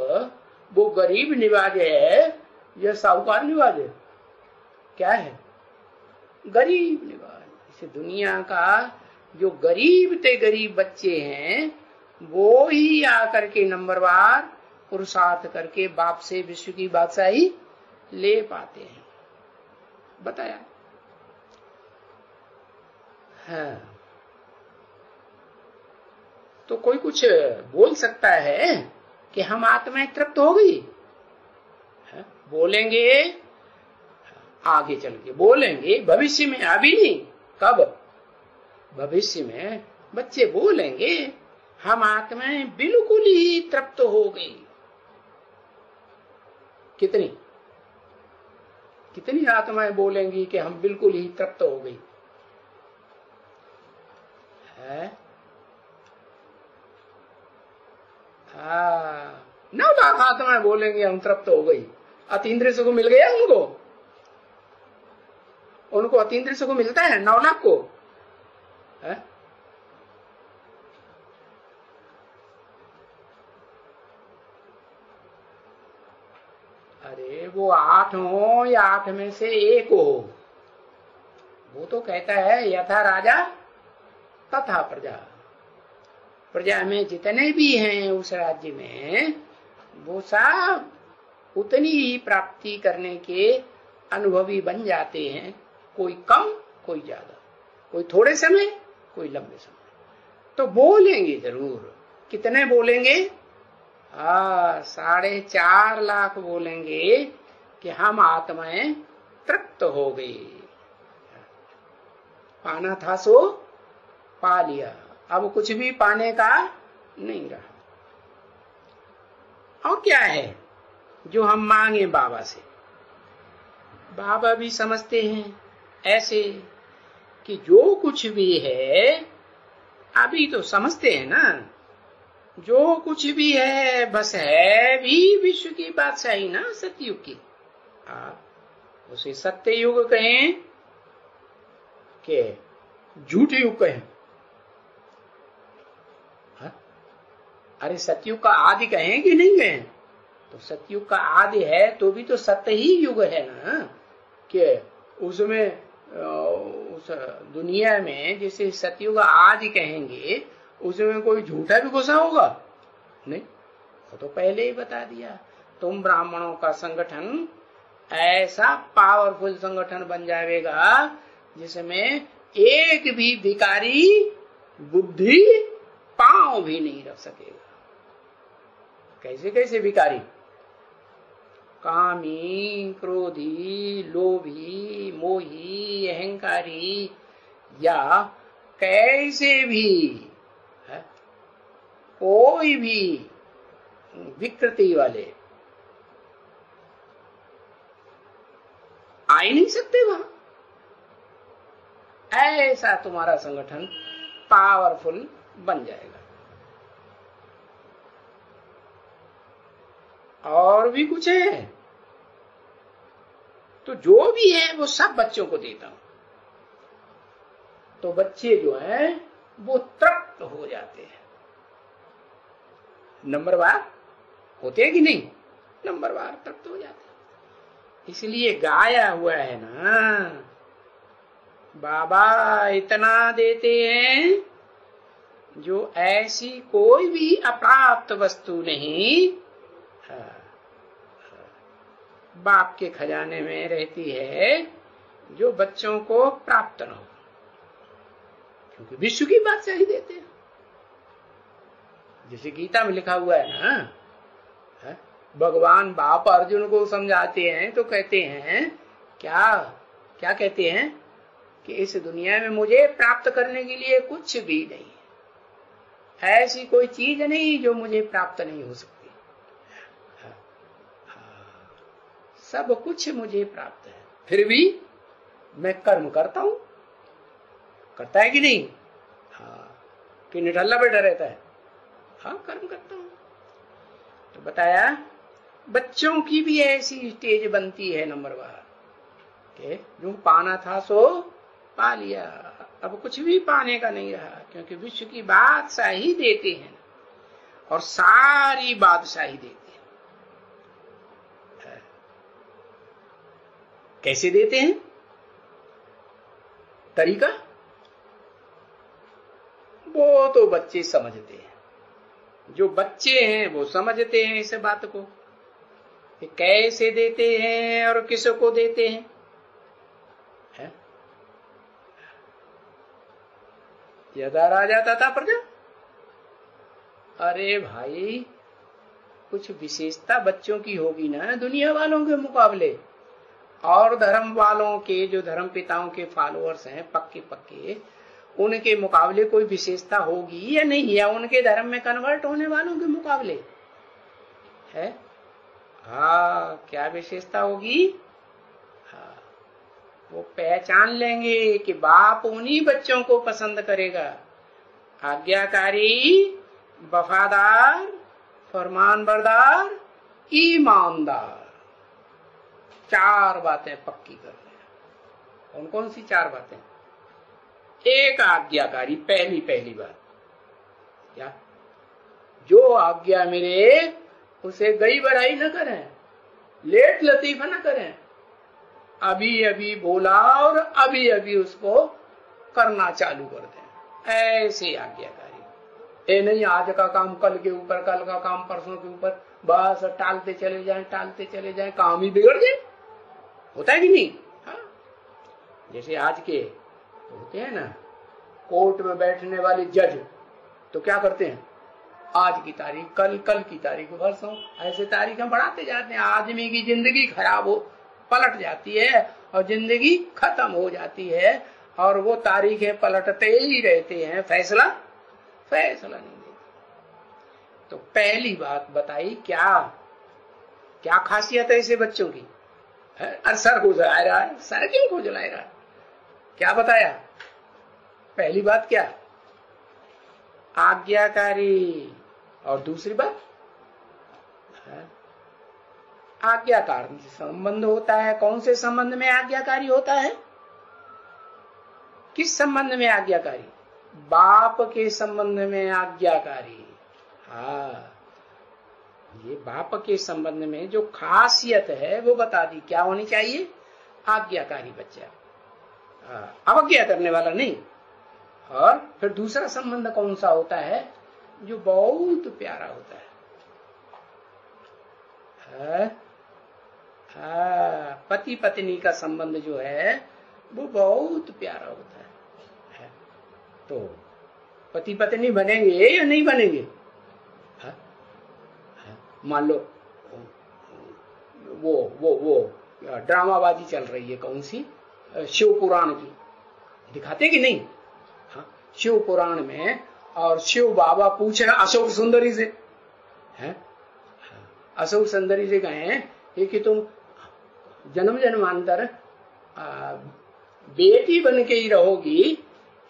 वो गरीब निवाज है या साहूकार निवाज है? क्या है? गरीब निवाज। इस दुनिया का जो गरीब ते गरीब बच्चे हैं, वो ही आकर के नंबरवार पुरुषार्थ करके बाप से विश्व की बादशाही ले पाते हैं। बताया। तो कोई कुछ बोल सकता है कि हम आत्माएं तृप्त हो गई? बोलेंगे आगे चल के, बोलेंगे भविष्य में, अभी नहीं। कब? भविष्य में बच्चे बोलेंगे हम आत्माएं बिल्कुल ही तृप्त हो गई। कितनी आत्माएं बोलेंगी कि हम बिल्कुल ही तृप्त हो गई? 9 लाख आत्माएं बोलेंगे हम तृप्त हो गई। अतीन्द्रिय सुख मिल गया उनको अतीन्द्रिय सुख मिलता है 9 लाख को? अरे वो 8 हो या 8 में से 1 हो, वो तो कहता है यथा राजा तथा प्रजा। प्रजा में जितने भी हैं उस राज्य में, वो सब उतनी ही प्राप्ति करने के अनुभवी बन जाते हैं। कोई कम, कोई ज्यादा, कोई थोड़े समय, कोई लंबे समय। तो बोलेंगे जरूर। कितने बोलेंगे? 4.5 लाख बोलेंगे कि हम आत्माएं तृप्त हो गई। पाना था सो पा लिया, अब कुछ भी पाने का नहीं रहा। और क्या है जो हम मांगे बाबा से? बाबा भी समझते हैं ऐसे कि जो कुछ भी है, अभी तो समझते हैं ना, जो कुछ भी है बस है भी विश्व की बादशाही ना, सतयुग की। उसे सत्य युग कहें कि झूठ युग कहें? अरे सतयुग का आदि कहें कि नहीं कहें? तो सतयुग का आदि है तो भी तो सत्य ही युग है ना, कि उसमें उस दुनिया में जिसे सतयुग आदि कहेंगे उसमें कोई झूठा भी घुसा होगा नहीं? वो तो पहले ही बता दिया। तुम ब्राह्मणों का संगठन ऐसा पावरफुल संगठन बन जाएगा जिसमें एक भी भिखारी बुद्धि पांव भी नहीं रख सकेगा। कैसे कैसे भिखारी? कामी, क्रोधी, लोभी, मोही, अहंकारी, या कैसे भी है, कोई भी विकृति वाले आ ही नहीं सकते वहां। ऐसा तुम्हारा संगठन पावरफुल बन जाएगा। और भी कुछ है तो जो भी है वो सब बच्चों को देता हूं, तो बच्चे जो हैं वो तृप्त हो जाते हैं। नंबरवार होते हैं कि नहीं? नंबरवार तृप्त हो जाते हैं। इसलिए गाया हुआ है ना, बाबा इतना देते हैं जो ऐसी कोई भी अप्राप्त वस्तु नहीं बाप के खजाने में रहती है जो बच्चों को प्राप्त न हो, क्योंकि विश्व की बात से ही देते हैं। जैसे गीता में लिखा हुआ है ना, भगवान बाप अर्जुन को समझाते हैं तो कहते हैं क्या क्या कहते हैं कि इस दुनिया में मुझे प्राप्त करने के लिए कुछ भी नहीं है, ऐसी कोई चीज नहीं जो मुझे प्राप्त नहीं हो सकती, सब कुछ मुझे प्राप्त है, फिर भी मैं कर्म करता हूं। करता है कि नहीं? हाँ, कि निठल्ला बैठा रहता है? हाँ, कर्म करता हूं। तो बताया बच्चों की भी ऐसी स्टेज बनती है नंबरवार के जो पाना था सो पा लिया, अब कुछ भी पाने का नहीं रहा, क्योंकि विश्व की बादशाही देते हैं और सारी बादशाही देते हैं। कैसे देते हैं? तरीका वो तो बच्चे समझते हैं, जो बच्चे हैं वो समझते हैं इस बात को कि कैसे देते हैं और किसको देते हैं। यदा राजा तथा प्रजा, अरे भाई कुछ विशेषता बच्चों की होगी ना दुनिया वालों के मुकाबले, और धर्म वालों के जो धर्म पिताओं के फॉलोअर्स हैं पक्के पक्के, उनके मुकाबले कोई विशेषता होगी या नहीं, या उनके धर्म में कन्वर्ट होने वालों के मुकाबले है? हाँ, क्या विशेषता होगी? हाँ, वो पहचान लेंगे कि बाप उन्हीं बच्चों को पसंद करेगा, आज्ञाकारी, वफादार, फरमानबरदार, ईमानदार। चार बातें पक्की कर रहे हैं। कौन कौन सी चार बातें? एक आज्ञाकारी, पहली बात क्या? जो आज्ञा मेरे उसे गई बढ़ाई न करें, लेट लतीफा न करें, अभी अभी बोला और अभी अभी उसको करना चालू कर दें, ऐसे आज्ञाकारी। ये नहीं आज का काम कल के ऊपर, कल का काम परसों के ऊपर, बस टालते चले जाएं, काम ही बिगड़ जाए। होता है कि नहीं? हाँ, जैसे आज के तो होते हैं ना कोर्ट में बैठने वाले जज, तो क्या करते हैं? आज की तारीख कल, कल की तारीख परसों, ऐसे तारीखें बढ़ाते जाते हैं। आदमी की जिंदगी खराब हो पलट जाती है और जिंदगी खत्म हो जाती है, और वो तारीखें पलटते ही रहते हैं, फैसला नहीं देते। तो पहली बात बताई, क्या खासियत है ऐसे बच्चों की? अरे सर खुजला रहा है, सर क्यों खुजला रहा है? क्या बताया? पहली बात क्या? आज्ञाकारी। और दूसरी बात आज्ञाकार संबंध होता है। कौन से संबंध में आज्ञाकारी होता है? किस संबंध में आज्ञाकारी? बाप के संबंध में आज्ञाकारी। हाँ, ये बाप के संबंध में जो खासियत है वो बता दी। क्या होनी चाहिए? आज्ञाकारी बच्चा, अवज्ञा करने वाला नहीं। और फिर दूसरा संबंध कौन सा होता है? जो बहुत प्यारा होता है। पति पत्नी का संबंध जो है वो बहुत प्यारा होता है। तो पति पत्नी बनेंगे या नहीं बनेंगे? मान लो वो ड्रामाबाजी चल रही है, कौन सी? शिव पुराण की, दिखाते कि नहीं? हाँ, शिव पुराण में, और शिव बाबा पूछे अशोक सुंदरी से, है अशोक सुंदरी से कहें कि तुम जन्म जन्मांतर बेटी बन के ही रहोगी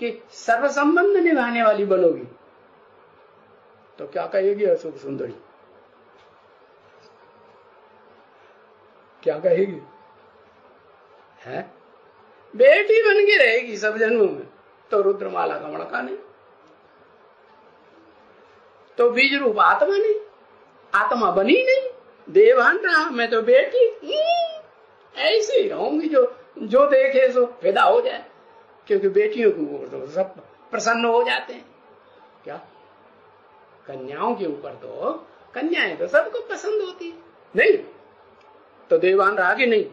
कि सर्व संबंध निभाने वाली बनोगी? तो क्या कहेगी अशोक सुंदरी? क्या कहेगी? है बेटी बन के रहेगी सब जन्मों में। तो रुद्रमाला का मणका नहीं, तो बीज रूप आत्मा नहीं, आत्मा बनी नहीं, देवान रहा, मैं तो बेटी ऐसे ही रहूंगी, जो देखे सो फिदा हो जाए। क्योंकि बेटियों के ऊपर तो सब प्रसन्न हो जाते हैं। क्या कन्याओं के ऊपर तो, कन्याएं तो सबको पसंद होती है, नहीं? तो देवान रहा कि नहीं?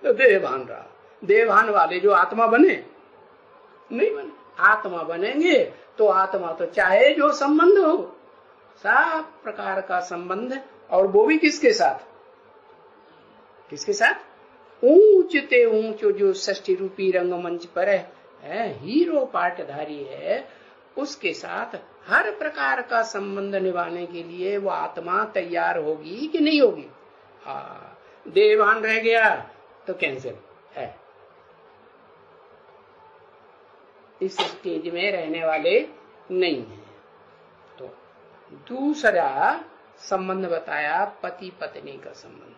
तो देवान रहा। देवान वाले जो आत्मा बने नहीं बने। आत्मा बनेंगे तो आत्मा तो चाहे जो संबंध हो, सब प्रकार का संबंध, और वो भी किसके साथ? किसके साथ? ऊंचते ऊंचो जो षष्ठी रूपी रंगमंच पर है, हीरो पाटधारी है, उसके साथ हर प्रकार का संबंध निभाने के लिए वो आत्मा तैयार होगी कि नहीं होगी? हाँ, देवान रह गया तो कैंसिल है। इस स्टेज में रहने वाले नहीं है। तो दूसरा संबंध बताया पति पत्नी का संबंध।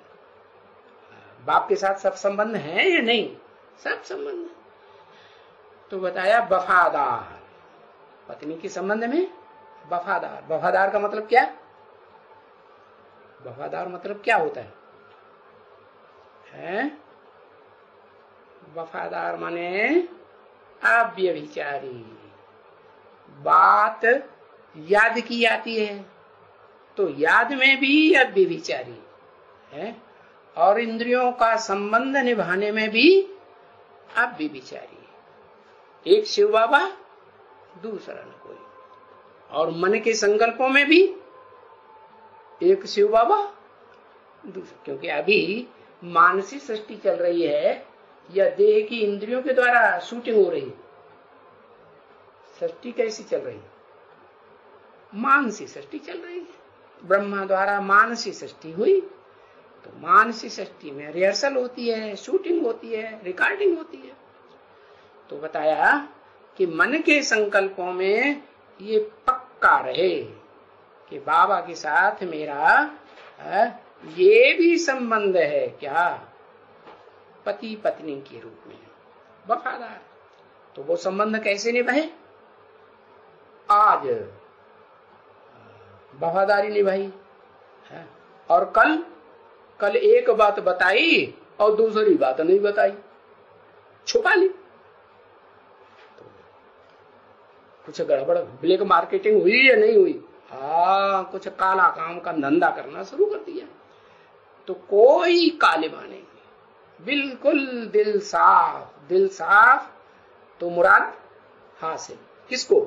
बाप के साथ सब संबंध है या नहीं? सब संबंध। तो बताया वफादार, पत्नी के संबंध में वफादार। वफादार का मतलब क्या? वफादार मतलब क्या होता है? वफादार माने अव्यभिचारी। बात याद की जाती है तो याद में भी अव्यभिचारी है, और इंद्रियों का संबंध निभाने में भी अव्यभिचारी। एक शिव बाबा, दूसरा न कोई। और मन के संकल्पों में भी एक शिव बाबा, दूसरा। क्योंकि अभी मानसिक सृष्टि चल रही है या देह की इंद्रियों के द्वारा शूटिंग हो रही है? सृष्टि कैसी चल रही है? मानसिक सृष्टि चल रही है। ब्रह्मा द्वारा मानसिक सृष्टि हुई, तो मानसिक सृष्टि में रिहर्सल होती है, शूटिंग होती है, रिकॉर्डिंग होती है। तो बताया कि मन के संकल्पों में ये पक्का रहे कि बाबा के साथ मेरा ये भी संबंध है। क्या? पति पत्नी के रूप में वफादार। तो वो संबंध कैसे निभाए? आज वफादारी निभाई है, और कल एक बात बताई और दूसरी बात नहीं बताई, छुपा ली। तो कुछ गड़बड़, ब्लैक मार्केटिंग हुई या नहीं हुई? हाँ, कुछ काला काम का धंधा करना शुरू कर दिया। तो कोई कालिमा नहीं, बिल्कुल दिल साफ। दिल साफ तो मुराद हासिल। किसको?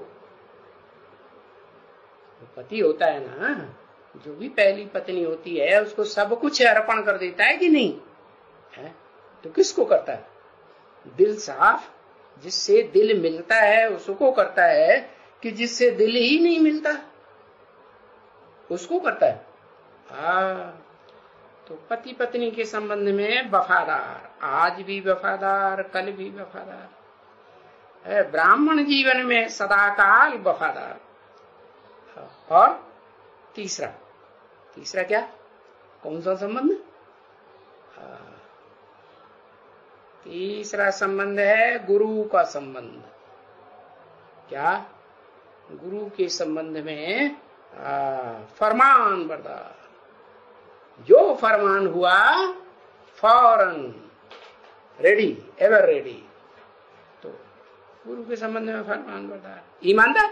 पति होता है ना, जो भी पहली पत्नी होती है उसको सब कुछ अर्पण कर देता है कि नहीं है? तो किसको करता है? दिल साफ। जिससे दिल मिलता है उसको करता है, कि जिससे दिल ही नहीं मिलता उसको करता है? हाँ। तो पति पत्नी के संबंध में वफादार, आज भी वफादार, कल भी वफादार है। ब्राह्मण जीवन में सदाकाल वफादार। और तीसरा क्या? कौन सा संबंध? तीसरा संबंध है गुरु का संबंध। क्या? गुरु के संबंध में फरमान बरदार। जो फरमान हुआ फौरन रेडी, एवर रेडी। तो गुरु के संबंध में फरमान बरदार, ईमानदार।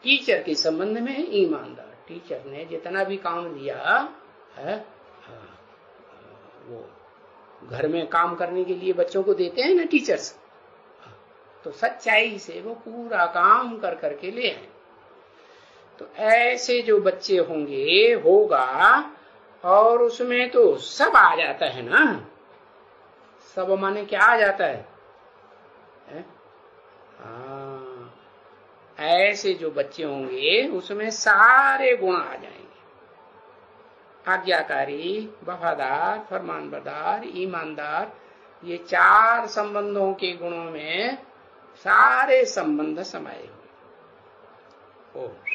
टीचर के संबंध में ईमानदार। टीचर ने जितना भी काम दिया है, वो घर में काम करने के लिए बच्चों को देते हैं ना टीचर्स, तो सच्चाई से वो पूरा काम कर करके ले आए। तो ऐसे जो बच्चे होंगे, होगा, और उसमें तो सब आ जाता है ना। सब माने क्या आ जाता है? ऐसे जो बच्चे होंगे उसमें सारे गुण आ जाएंगे। आज्ञाकारी, वफादार, फरमानबरदार, ईमानदार, ये 4 संबंधों के गुणों में सारे संबंध समाये हुए।